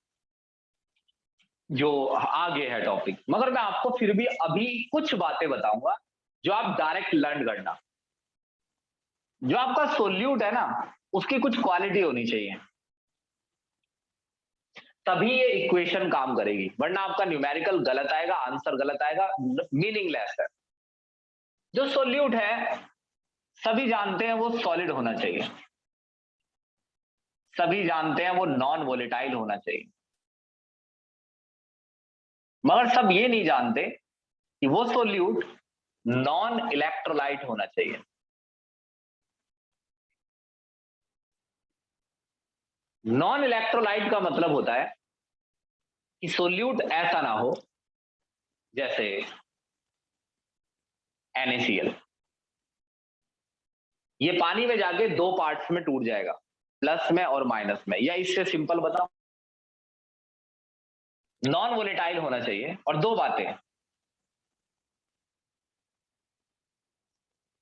जो आगे है टॉपिक, मगर मैं आपको फिर भी अभी कुछ बातें बताऊंगा जो आप डायरेक्ट लर्न करना। जो आपका सोल्यूट है ना, उसकी कुछ क्वालिटी होनी चाहिए, तभी ये इक्वेशन काम करेगी, वरना आपका न्यूमेरिकल गलत आएगा, आंसर गलत आएगा, मीनिंगलेस है। जो सोल्यूट है सभी जानते हैं वो सॉलिड होना चाहिए, सभी जानते हैं वो नॉन वोलेटाइल होना चाहिए, मगर सब ये नहीं जानते कि वो सोल्यूट नॉन इलेक्ट्रोलाइट होना चाहिए। नॉन इलेक्ट्रोलाइट का मतलब होता है कि सोल्यूट ऐसा ना हो जैसे NaCl, ये पानी में जाके 2 पार्ट्स में टूट जाएगा, प्लस में और माइनस में, या इससे सिंपल बताओ, नॉन वोलेटाइल होना चाहिए। और 2 बातें,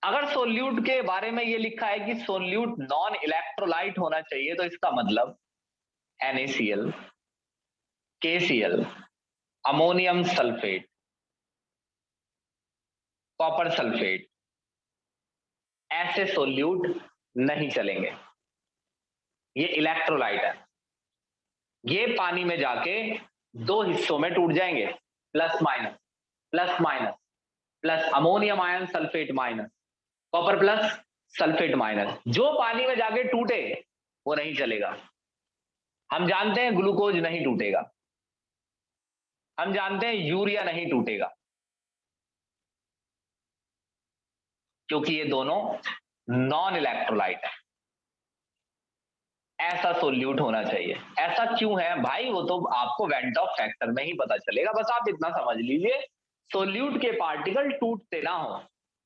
अगर सोल्यूट के बारे में ये लिखा है कि सोल्यूट नॉन इलेक्ट्रोलाइट होना चाहिए, तो इसका मतलब NaCl, KCl, ammonium sulphate, copper sulphate, ऐसे सोल्यूट नहीं चलेंगे, ये इलेक्ट्रोलाइट है, ये पानी में जाके 2 हिस्सों में टूट जाएंगे, plus minus plus minus plus, ammonium ion sulphate minus, copper plus sulphate minus. जो पानी में जाके टूटे वो नहीं चलेगा। हम जानते हैं ग्लूकोज नहीं टूटेगा, हम जानते हैं यूरिया नहीं टूटेगा, क्योंकि ये दोनों नॉन इलेक्ट्रोलाइट है। ऐसा सोल्यूट होना चाहिए। ऐसा क्यों है भाई, वो तो आपको वेंट ऑफ फैक्टर में ही पता चलेगा, बस आप इतना समझ लीजिए, सोल्यूट के पार्टिकल टूटते ना हो।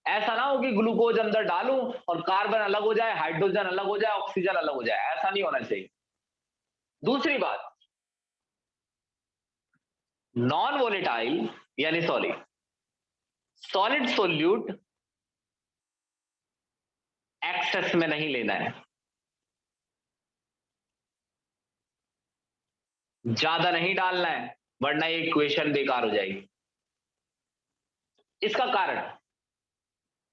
ऐसा ना हो कि ग्लूकोज अंदर डालूं और कार्बन अलग हो जाए, हाइड्रोजन अलग हो जाए, ऑक्सीजन अलग हो जाए, ऐसा नहीं होना चाहिए। दूसरी बात, नॉन वोलेटाइल यानी सॉलिड सोल्यूट एक्सेस में नहीं लेना है, ज्यादा नहीं डालना है, वरना ये इक्वेशन बेकार हो जाएगी। इसका कारण,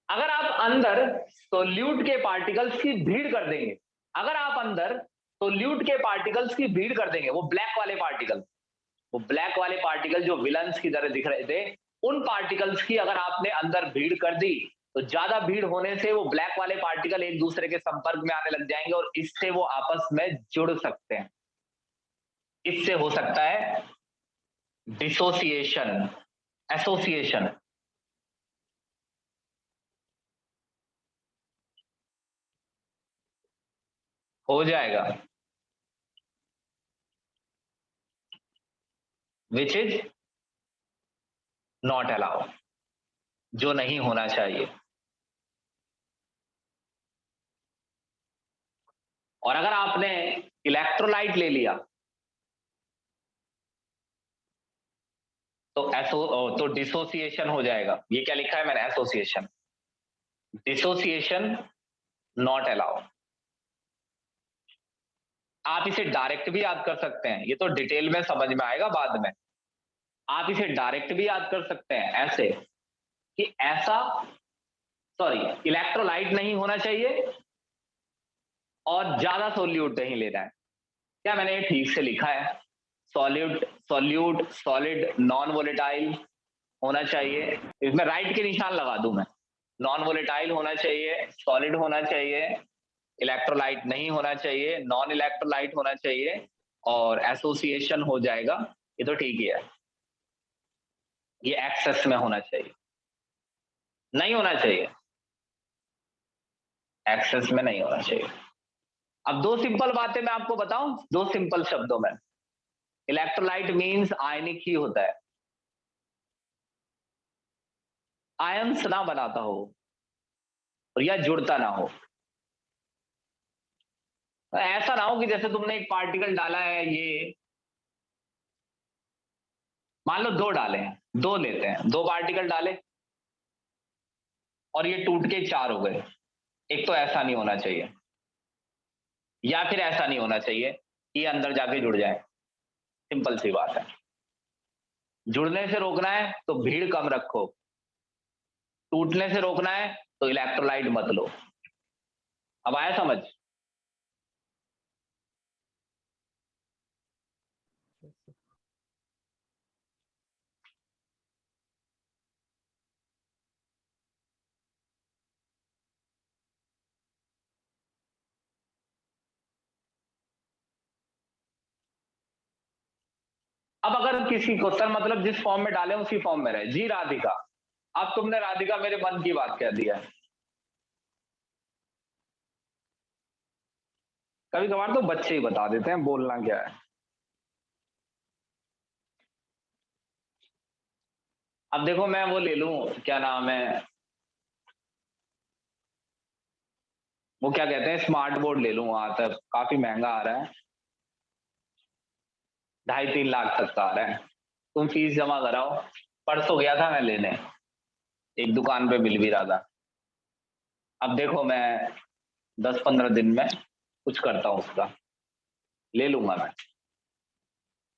अगर आप अंदर सोल्यूट के पार्टिकल्स की भीड़ कर देंगे, अगर आप अंदर सोल्यूट के पार्टिकल्स की भीड़ कर देंगे, वो ब्लैक वाले पार्टिकल जो विलन्स की तरह दिख रहे थे, उन पार्टिकल्स की अगर आपने अंदर भीड़ कर दी, तो ज्यादा भीड़ होने से वो ब्लैक वाले पार्टिकल एक दूसरे के संपर्क में आने लग जाएंगे और इससे वो आपस में जुड़ सकते हैं। इससे हो सकता है डिसोसिएशन, एसोसिएशन। हो जाएगा, विच इज नॉट अलाउड, जो नहीं होना चाहिए। और अगर आपने इलेक्ट्रोलाइट ले लिया तो डिसोसिएशन हो जाएगा। ये क्या लिखा है मैंने, एसोसिएशन। Dissociation not allowed. आप इसे डायरेक्ट भी याद कर सकते हैं, ये तो डिटेल में समझ में आएगा बाद में। आप इसे डायरेक्ट भी याद कर सकते हैं ऐसे कि ऐसा, सॉरी, इलेक्ट्रोलाइट नहीं होना चाहिए और ज्यादा सोल्यूट नहीं लेना है। क्या मैंने ये ठीक से लिखा है? Solute, solute, solid, non volatile होना चाहिए। इसमें राइट के निशान लगा दूं मैं। नॉन वोलेटाइल होना चाहिए, सॉलिड होना चाहिए, इलेक्ट्रोलाइट नहीं होना चाहिए, नॉन इलेक्ट्रोलाइट होना चाहिए और एसोसिएशन हो जाएगा। ये तो ठीक ही है। ये एक्सेस में होना चाहिए, नहीं होना चाहिए, एक्सेस में नहीं होना चाहिए। अब दो सिंपल बातें मैं आपको बताऊं, दो सिंपल शब्दों में। इलेक्ट्रोलाइट मींस आयनिक ही होता है, आयंस ना बनाता हो और या जुड़ता ना हो। ऐसा ना हो कि जैसे तुमने एक पार्टिकल डाला है, ये मान लो दो डाले हैं, दो लेते हैं, दो पार्टिकल डाले और ये टूट के चार हो गए। एक तो ऐसा नहीं होना चाहिए, या फिर ऐसा नहीं होना चाहिए कि अंदर जाके जुड़ जाए। सिंपल सी बात है। जुड़ने से रोकना है तो भीड़ कम रखो, टूटने से रोकना है तो इलेक्ट्रोलाइट मत लो। अब आया समझ? अब अगर किसी को सर मतलब जिस फॉर्म में डाले उसी फॉर्म में रहे। जी राधिका, अब तुमने राधिका मेरे मन की बात कह दिया है। कभी कभार तो बच्चे ही बता देते हैं बोलना क्या है। अब देखो मैं वो ले लूं, क्या नाम है, वो क्या कहते हैं, स्मार्ट बोर्ड ले लूं, वहां तक काफी महंगा आ रहा है, 2.5-3 लाख तक का आ रहा है। तुम फीस जमा कराओ। परसों गया था मैं लेने, एक दुकान पे मिल भी रहा था। अब देखो मैं 10-15 दिन में कुछ करता हूं उसका, ले लूंगा मैं।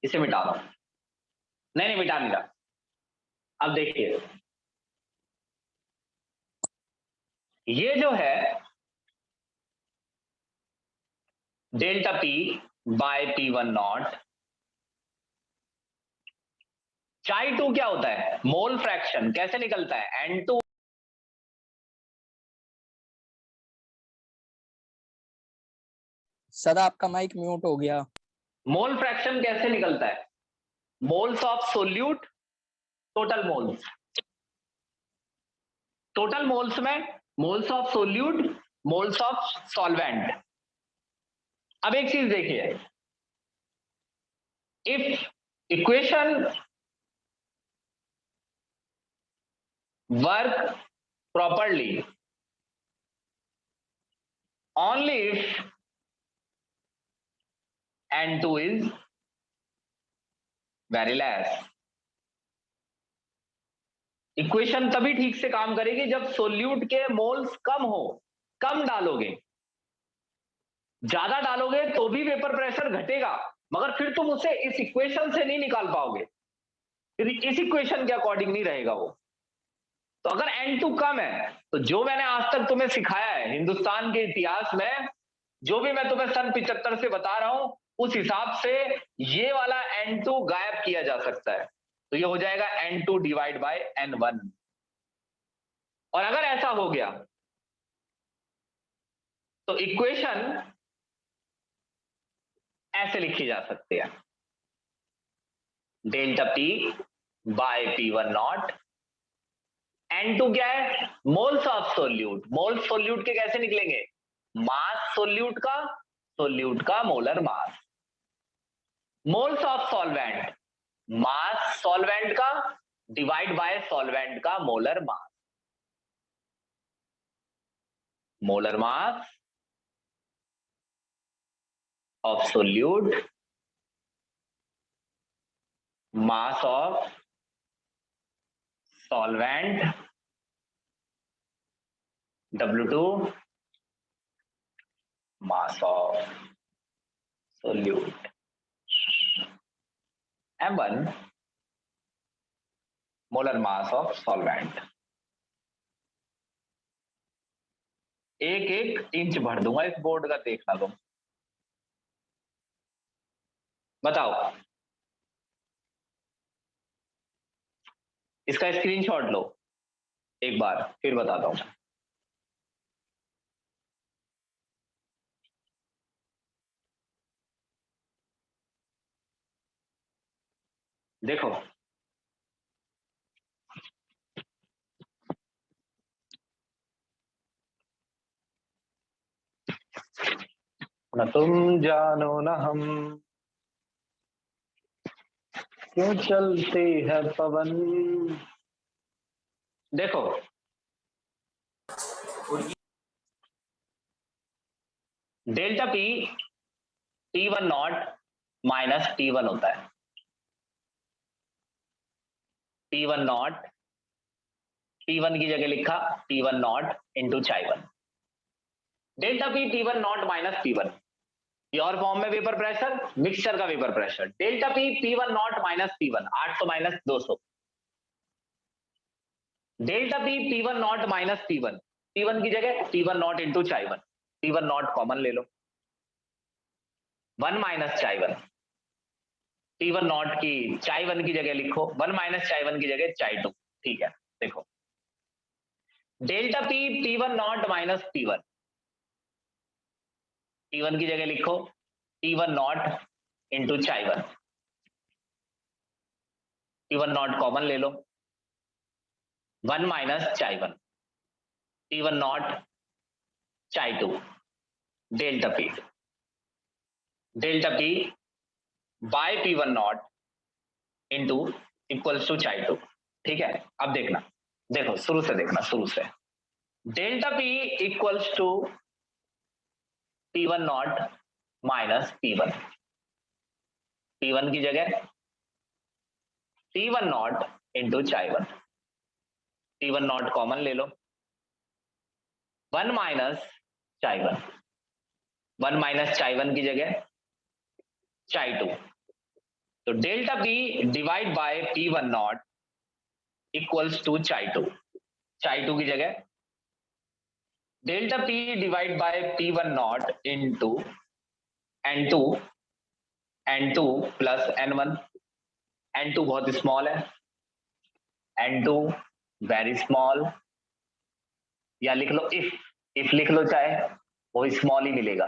इसे मिटा दो। नहीं नहीं, मिटा नहीं रहा। अब देखिए, ये जो है delta P by P1 not, Chi2 क्या होता है? Mole fraction. कैसे निकलता है? N2। सर आपका माइक म्यूट हो गया। मोल फ्रैक्शन कैसे निकलता है? Moles of solute, total moles. Total moles में moles of solute, moles of solvent. अब एक चीज देखिए, if equation work properly only if N2 is very less। Equation तभी ठीक से काम करेगी जब सोल्यूट के मोल्स कम हो। कम डालोगे, ज्यादा डालोगे तो भी वेपर प्रेशर घटेगा, मगर फिर तुम उसे इस इक्वेशन से नहीं निकाल पाओगे, फिर इस इक्वेशन के अकॉर्डिंग नहीं रहेगा वो। तो अगर N2 कम है तो जो मैंने आज तक तुम्हें सिखाया है हिंदुस्तान के इतिहास में, जो भी मैं तुम्हें सन 75 से बता रहा हूं, उस हिसाब से ये वाला N2 गायब किया जा सकता है। तो ये हो जाएगा N2 डिवाइड बाय N1। और अगर ऐसा हो गया तो इक्वेशन ऐसे लिखी जा सकती है, delta P by P1 not. N2 क्या है? Moles of solute. Moles solute के कैसे निकलेंगे? मास सोल्यूट का molar mass. Moles of solvent, mass solvent का डिवाइड बाय सॉल्वेंट का molar mass. Molar mass of solute, mass of solvent W2, mass of solute M1, molar mass of solvent। एक एक inch भर दूंगा इस बोर्ड का, देखना तुम। बताओ, इसका स्क्रीनशॉट लो एक बार, फिर बताता हूं। देखो, न तुम जानो न हम, क्यों चलते है पवन। देखो, delta P T1 naught minus T1 होता है। T1 नॉट, T1 की जगह लिखा T1 not into Chi1। Delta P T1 naught minus T1, pure form में वेपर प्रेशर, मिक्सचर का vapour pressure. Delta P P1 naught minus T1, 800 minus 200। Delta P P1 naught minus T1, T1 की जगह T1 not into Chi1। T1 naught common ले लो, 1 minus Chi1। T1 not की Chi1 की जगह लिखो 1 minus Chi1 की जगह Chi2। ठीक है, देखो, delta P T1 naught minus T1, T1 की जगह लिखो T1 not into Chi1। T1 naught common ले लो, 1 minus Chi1, T1 naught Chi2। Delta P by P1 naught into equals to Chi2। ठीक है, अब देखना, देखो शुरू से देखना, शुरू से। Delta P equals to T1 naught minus P1, T1 की जगह T1 not into Chi1। T1 naught common ले लो, 1 माइनस Chi1, 1 माइनस Chi1 की जगह Chi2। तो delta P divide by P1 naught equals to Chi2। Chi2 की जगह delta P divide by P1 naught into N2 plus N1। N2 बहुत small है, N2 very small, या लिख लो इफ लिख लो, चाहे वो स्मॉल ही मिलेगा।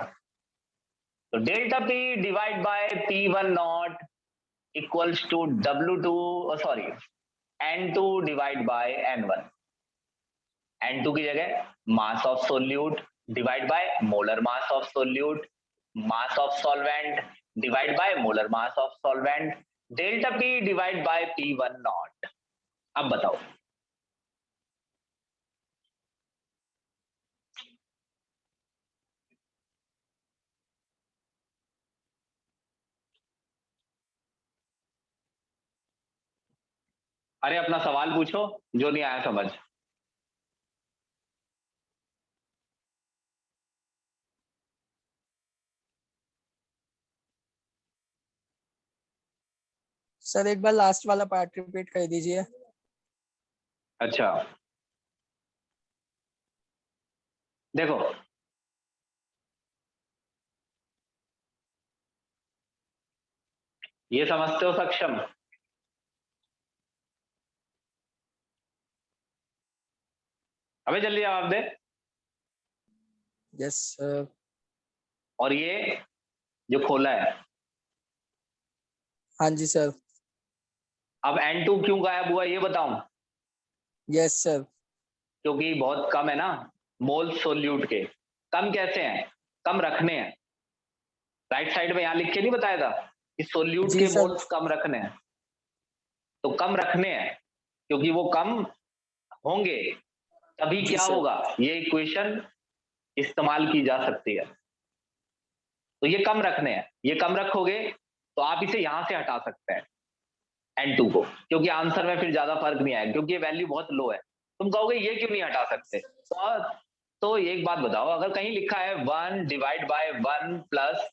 तो delta P divide by P1 naught equals to W2, sorry N2 divide by N1। N2 की जगह mass of solute divide by molar mass of solute, mass of solvent divide by molar mass of solvent. Delta P divide by P1 naught. अब बताओ, अरे अपना सवाल पूछो, जो नहीं आया समझ। सर एक बार लास्ट वाला पार्ट रिपीट कर दीजिए। अच्छा, देखो, ये समझते हो सक्षम? अबे जल्दी जवाब दे। Yes sir. और ये जो खोला है, हाँ जी सर। अब N2 क्यों गायब हुआ ये बताऊं? Yes sir. क्योंकि बहुत कम है ना मोल सोल्यूट के। कम कैसे हैं? कम रखने हैं। राइट साइड में यहां लिख के नहीं बताया था कि सोल्यूट जी के सर। मोल्स कम रखने हैं, तो कम रखने हैं, क्योंकि वो कम होंगे तभी जी क्या सर। होगा, ये इक्वेशन इस्तेमाल की जा सकती है। तो ये कम रखने हैं, ये कम रखोगे तो आप इसे यहां से हटा सकते हैं N2 को, क्योंकि आंसर में फिर ज्यादा फर्क नहीं आएगा, क्योंकि ये वैल्यू बहुत लो है। तुम कहोगे ये क्यों नहीं हटा सकते, तो एक बात बताओ, अगर कहीं लिखा है 1 डिवाइड बाय 1 प्लस,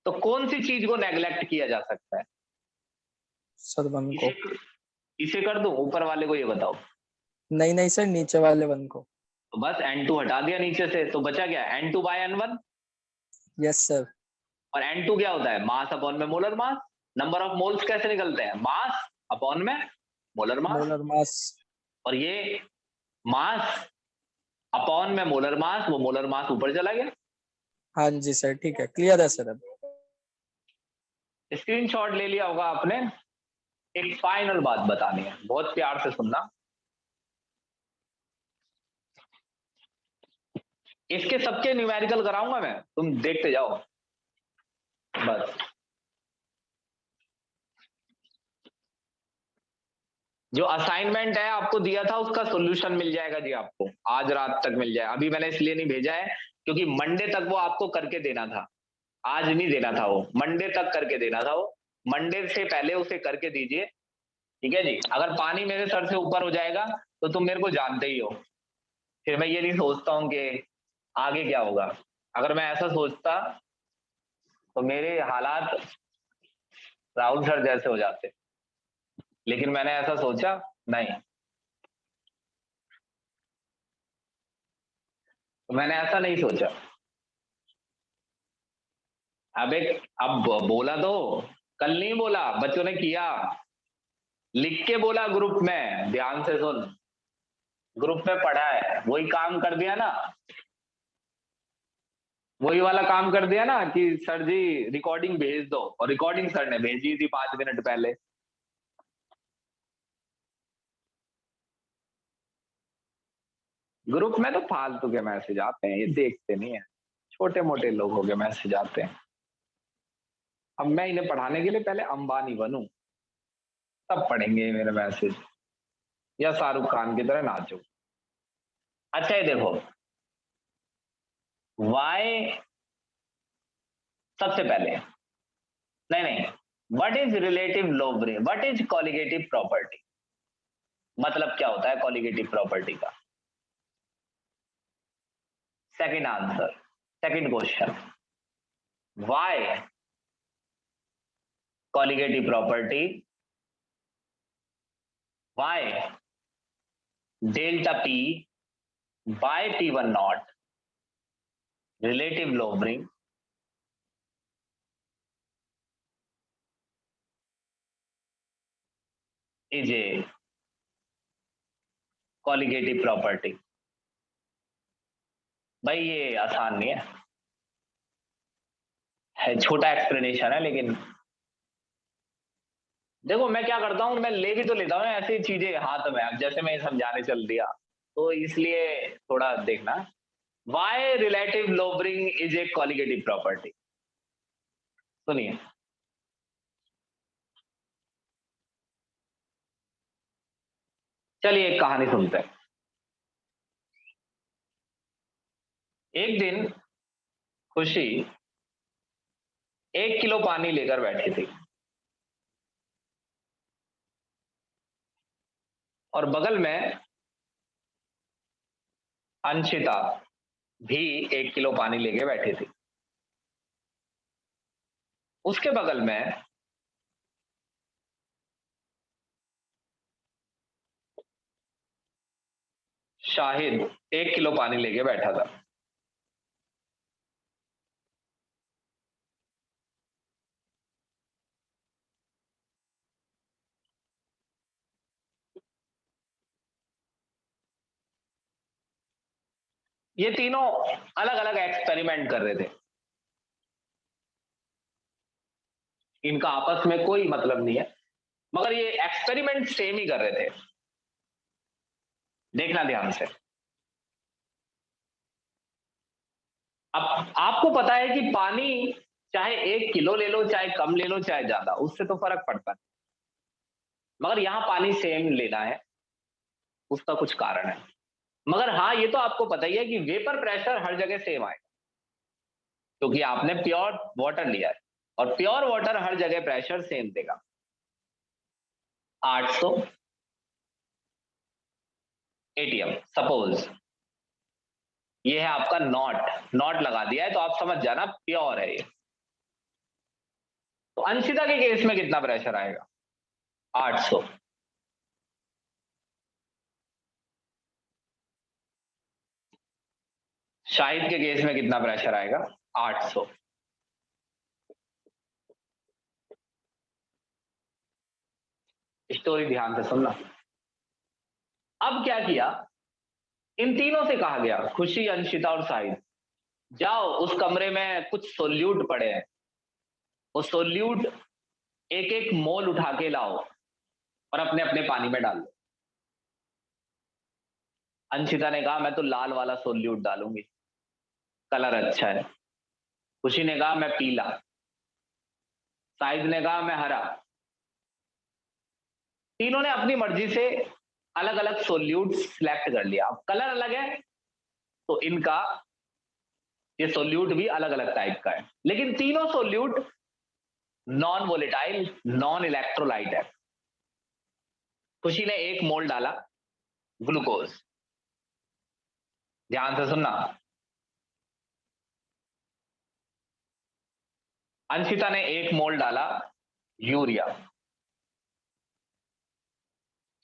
तो कौन सी चीज को नेग्लेक्ट किया जा सकता है? सर 1 को। इसे कर दूं, ऊपर वाले को ये बताओ। नहीं नहीं सर, नीचे वाले 1 को। तो बस N2 हटा दिया नीचे से, तो बचा क्या? N2 bye N1। Yes sir. और N2 क्या होता है? मास अपॉन में molar mass. Number of moles कैसे निकलते हैं? मास अपॉन में मोलर मास। Molar mass. और ये मास अपॉन में मोलर मास, वो मोलर मास ऊपर चला गया। हाँ जी सर, ठीक है, क्लियर है सर। अब स्क्रीनशॉट ले लिया होगा आपने। एक फाइनल बात बतानी है, बहुत प्यार से सुनना। इसके सबके न्यूमेरिकल कराऊंगा मैं, तुम देखते जाओ बस। जो असाइनमेंट है आपको दिया था, उसका सॉल्यूशन मिल जाएगा जी आपको, आज रात तक मिल जाए। अभी मैंने इसलिए नहीं भेजा है क्योंकि मंडे तक वो आपको करके देना था, आज नहीं देना था, वो मंडे तक करके देना था। वो मंडे से पहले उसे करके दीजिए, ठीक है जी। अगर पानी मेरे सर से ऊपर हो जाएगा तो तुम मेरे को जानते ही हो, फिर मैं ये नहीं सोचता हूं कि आगे क्या होगा। अगर मैं ऐसा सोचता तो मेरे हालात राहुल सर जैसे हो जाते, लेकिन मैंने ऐसा सोचा नहीं, तो मैंने ऐसा नहीं सोचा। अब बोला तो, कल नहीं बोला, बच्चों ने किया, लिख के बोला ग्रुप में, ध्यान से सुन, ग्रुप में पढ़ा है, वही काम कर दिया ना, वही वाला काम कर दिया ना कि सर जी रिकॉर्डिंग भेज दो, और रिकॉर्डिंग सर ने भेजी थी 5 मिनट पहले। ग्रुप में तो फालतू के मैसेज आते हैं, ये देखते नहीं है, छोटे मोटे लोगों के मैसेज आते हैं। अब मैं इन्हें पढ़ाने के लिए पहले अंबानी बनूं, तब पढ़ेंगे मेरे मैसेज, या शाहरुख खान की तरह नाचो। अच्छा ये देखो, वाई सबसे पहले, नहीं नहीं, व्हाट इज रिलेटिव लोब्री, व्हाट इज कॉलिगेटिव प्रॉपर्टी, मतलब क्या होता है कॉलिगेटिव प्रॉपर्टी का? Second answer, second question, why colligative property, why delta P by P1 not relative lowering is a colligative property. भाई ये आसान नहीं है, छोटा एक्सप्लेनेशन है, लेकिन देखो मैं क्या करता हूं, मैं ले भी तो लेता हूं ऐसी चीजें हाथ में, अब जैसे मैं समझाने चल दिया, तो इसलिए थोड़ा देखना। Why relative lowering is a colligative property, सुनिए। चलिए एक कहानी सुनते हैं। एक दिन खुशी 1 किलो पानी लेकर बैठी थी, और बगल में अंशिता भी 1 किलो पानी लेके बैठी थी। उसके बगल में शाहिद 1 किलो पानी लेके बैठा था। ये तीनों अलग अलग एक्सपेरिमेंट कर रहे थे, इनका आपस में कोई मतलब नहीं है, मगर ये एक्सपेरिमेंट सेम ही कर रहे थे। देखना ध्यान से। अब आपको पता है कि पानी चाहे 1 किलो ले लो, चाहे कम ले लो, चाहे ज्यादा, उससे तो फर्क पड़ता है, मगर यहां पानी सेम लेना है, उसका कुछ कारण है। मगर हाँ ये तो आपको पता ही है कि वेपर प्रेशर हर जगह सेम आएगा, क्योंकि आपने प्योर वाटर लिया है और प्योर वाटर हर जगह प्रेशर सेम देगा। 800 एटीएम सपोज ये है आपका नॉट लगा दिया है तो आप समझ जाना प्योर है ये। तो अंशिता के केस में कितना प्रेशर आएगा? 800। शाहिद के केस में कितना प्रेशर आएगा? 800। स्टोरी ध्यान से सुनना। अब क्या किया, इन तीनों से कहा गया, खुशी, अंशिता और शाहिद, जाओ उस कमरे में कुछ सोल्यूट पड़े हैं, वो सोल्यूट एक एक मोल उठा के लाओ और अपने अपने पानी में डाल दो। अंशिता ने कहा मैं तो लाल वाला सोल्यूट डालूंगी, कलर अच्छा है। खुशी ने कहा मैं पीला। शाहिद ने कहा मैं हरा। तीनों ने अपनी मर्जी से अलग अलग सोल्यूट सिलेक्ट कर लिया। अब कलर अलग है तो इनका ये सोल्यूट भी अलग अलग टाइप का है, लेकिन तीनों solute non volatile non electrolyte है। खुशी ने एक मोल डाला ग्लूकोज, ध्यान से सुनना। अंशिता ने एक मोल डाला यूरिया।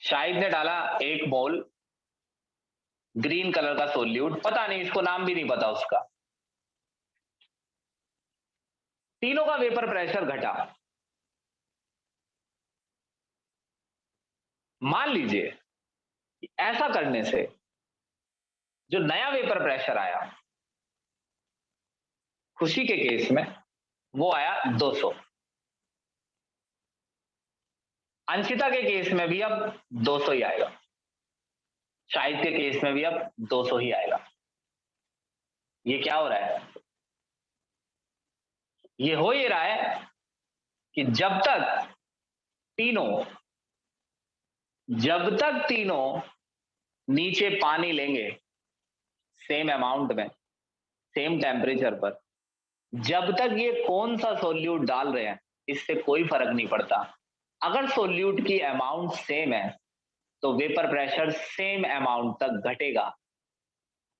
शाहिद ने डाला एक मोल ग्रीन कलर का सोल्यूट, पता नहीं इसको नाम भी नहीं पता उसका। तीनों का वेपर प्रेशर घटा। मान लीजिए कि ऐसा करने से जो नया वेपर प्रेशर आया खुशी के केस में वो आया 200। अंशिता के केस में भी अब 200 ही आएगा। शाहिद के केस में भी अब 200 ही आएगा। ये क्या हो रहा है? ये हो ये रहा है कि जब तक तीनों नीचे पानी लेंगे सेम अमाउंट में सेम टेम्परेचर पर, जब तक ये कौन सा सोल्यूट डाल रहे हैं इससे कोई फर्क नहीं पड़ता। अगर सोल्यूट की अमाउंट सेम है तो वेपर प्रेशर सेम अमाउंट तक घटेगा।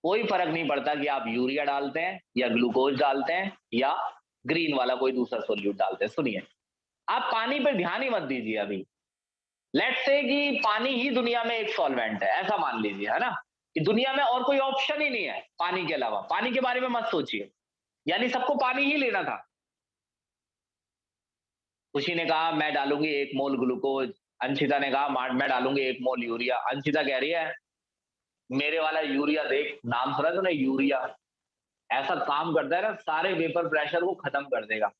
कोई फर्क नहीं पड़ता कि आप यूरिया डालते हैं या ग्लूकोज डालते हैं या ग्रीन वाला कोई दूसरा सोल्यूट डालते हैं। सुनिए, आप पानी पे ध्यान ही मत दीजिए। अभी लेट्स से कि पानी ही दुनिया में एक सॉल्वेंट है, ऐसा मान लीजिए, है ना, कि दुनिया में और कोई ऑप्शन ही नहीं है पानी के अलावा। पानी के बारे में मत सोचिए, यानी सबको पानी ही लेना था। खुशी ने कहा मैं डालूंगी 1 मोल ग्लूकोज। अंशिता ने कहा मैं डालूंगी 1 मोल यूरिया। अंशिता कह रही है मेरे वाला यूरिया देख, नाम सुना तूने यूरिया, ऐसा काम करता है ना सारे वेपर प्रेशर को खत्म कर देगा।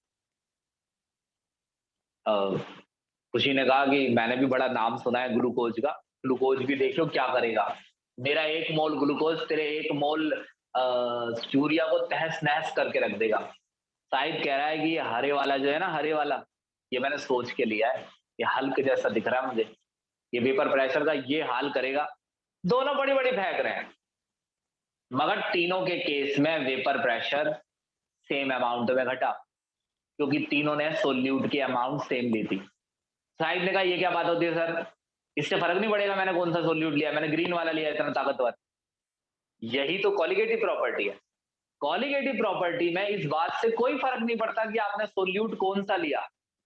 खुशी ने कहा कि मैंने भी बड़ा नाम सुना है ग्लूकोज का, ग्लूकोज भी देखो क्या करेगा, मेरा 1 मोल ग्लूकोज तेरे 1 मोल यूरिया को तहस नहस करके रख देगा। शाहिद कह रहा है कि ये हरे वाला जो है ना, हरे वाला, ये मैंने सोच के लिया है, ये हल्क जैसा दिख रहा है मुझे, ये वेपर प्रेशर का ये हाल करेगा। दोनों बड़ी बड़ी फेंक रहे हैं, मगर तीनों के केस में वेपर प्रेशर सेम अमाउंट में घटा क्योंकि तीनों ने सोल्यूट की अमाउंट सेम ली थी। शाहिद ने कहा ये क्या बात होती है सर, इससे फर्क नहीं पड़ेगा मैंने कौन सा सोल्यूट लिया, मैंने ग्रीन वाला लिया इतना ताकतवर। यही तो कॉलिगेटिव प्रॉपर्टी है। कॉलिगेटिव प्रॉपर्टी में इस बात से कोई फर्क नहीं पड़ता कि आपने सोल्यूट कौन सा लिया,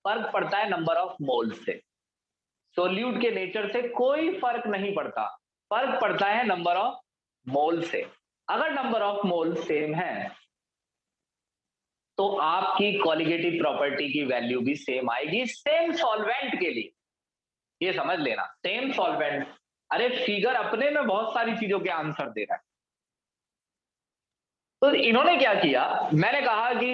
फर्क पड़ता है नंबर ऑफ मोल्स से। सोल्यूट के नेचर से कोई फर्क नहीं पड़ता, फर्क पड़ता है नंबर ऑफ मोल से। अगर नंबर ऑफ मोल सेम है तो आपकी कॉलिगेटिव प्रॉपर्टी की वैल्यू भी सेम आएगी सेम सॉल्वेंट के लिए। ये समझ लेना, सेम सॉल्वेंट। अरे फिगर अपने में बहुत सारी चीजों के आंसर दे रहा है। तो इन्होंने क्या किया, मैंने कहा कि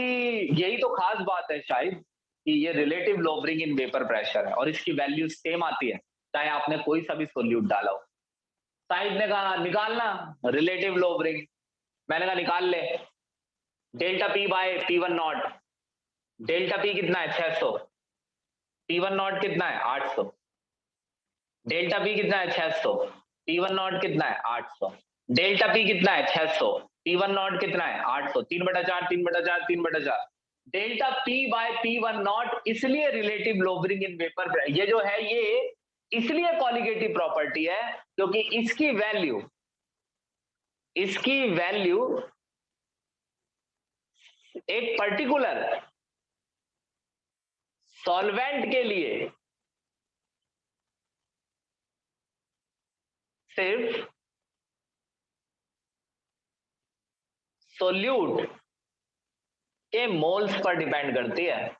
यही तो खास बात है शायद कि ये relative lowering in vapour pressure है और इसकी वैल्यू सेम आती है चाहे आपने कोई सा भी सोल्यूट डाला हो। शाहिद ने कहा निकालना रिलेटिव लोबरिंग, मैंने कहा निकाल ले। Delta P by P1 naught, delta P कितना है 600, P1 नॉट कितना है 800, डेल्टा पी कितना है 600, P1 नॉट कितना है 800, डेल्टा पी कितना है 600, P1 नॉट कितना है 800, 3/4 3/4 3/4 delta P by P1 naught, इसलिए रिलेटिव लोबरिंग इन वेपर, ये जो है ये इसलिए कॉलिगेटिव प्रॉपर्टी है क्योंकि इसकी वैल्यू एक पर्टिकुलर सॉल्वेंट के लिए सिर्फ सोल्यूट के मोल्स पर डिपेंड करती है,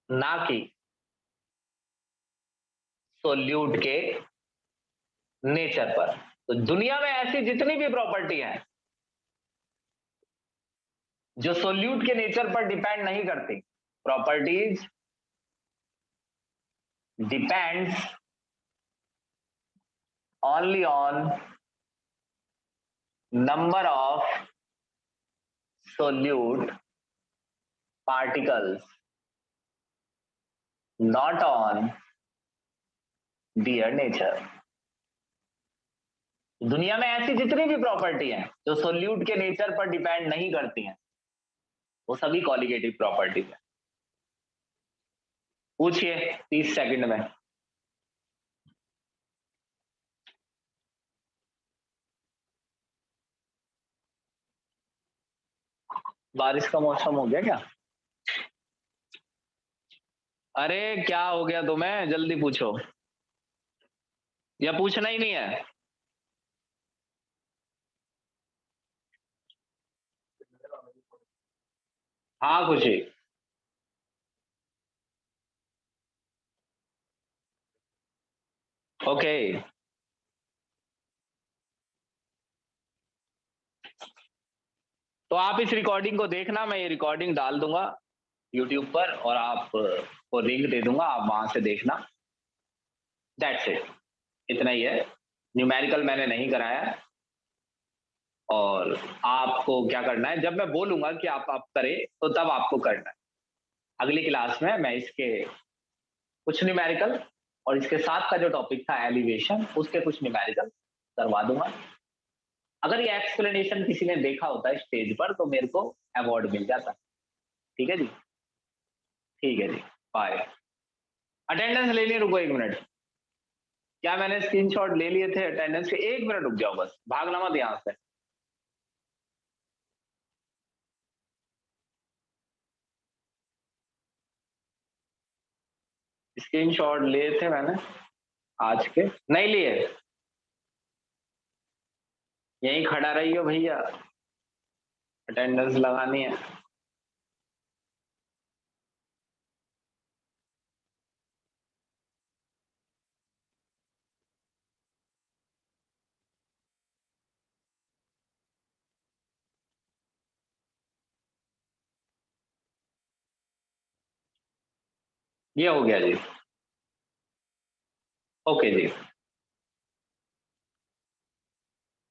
ना कि सोल्यूट के नेचर पर। तो दुनिया में ऐसी जितनी भी प्रॉपर्टी है जो सोल्यूट के नेचर पर डिपेंड नहीं करती, properties depends only on number of solute particles, not on their nature. दुनिया में ऐसी जितनी भी प्रॉपर्टी हैं जो सोल्यूट के नेचर पर डिपेंड नहीं करती हैं वो सभी कॉलिगेटिव प्रॉपर्टी है। पूछिए 30 सेकंड में। बारिश का मौसम हो गया क्या? अरे क्या हो गया तुम्हें, जल्दी पूछो या पूछना ही नहीं है? हाँ खुशी। ओके तो आप इस रिकॉर्डिंग को देखना, मैं ये रिकॉर्डिंग डाल दूंगा यूट्यूब पर और आप को लिंक दे दूंगा, आप वहां से देखना। दैट्स इट, इतना ही है। न्यूमेरिकल मैंने नहीं कराया है और आपको क्या करना है, जब मैं बोलूंगा कि आप करें तो तब आपको करना है। अगली क्लास में मैं इसके कुछ न्यूमेरिकल और इसके साथ का जो टॉपिक था एलिवेशन, उसके कुछ न्यूमेरिकल करवा दूंगा। अगर ये एक्सप्लेनेशन किसी ने देखा होता है स्टेज पर तो मेरे को अवार्ड मिल जाता। ठीक है जी, ठीक है जी, बाय। अटेंडेंस ले लिए, रुको 1 मिनट। क्या मैंने स्क्रीनशॉट ले लिए थे अटेंडेंस के? 1 मिनट रुक जाओ बस, भागना मत यहां से। स्क्रीनशॉट लिए थे मैंने आज के, नहीं लिए? यहीं खड़ा रहिए भैया, अटेंडेंस लगानी है। ये हो गया जी, ओके जी।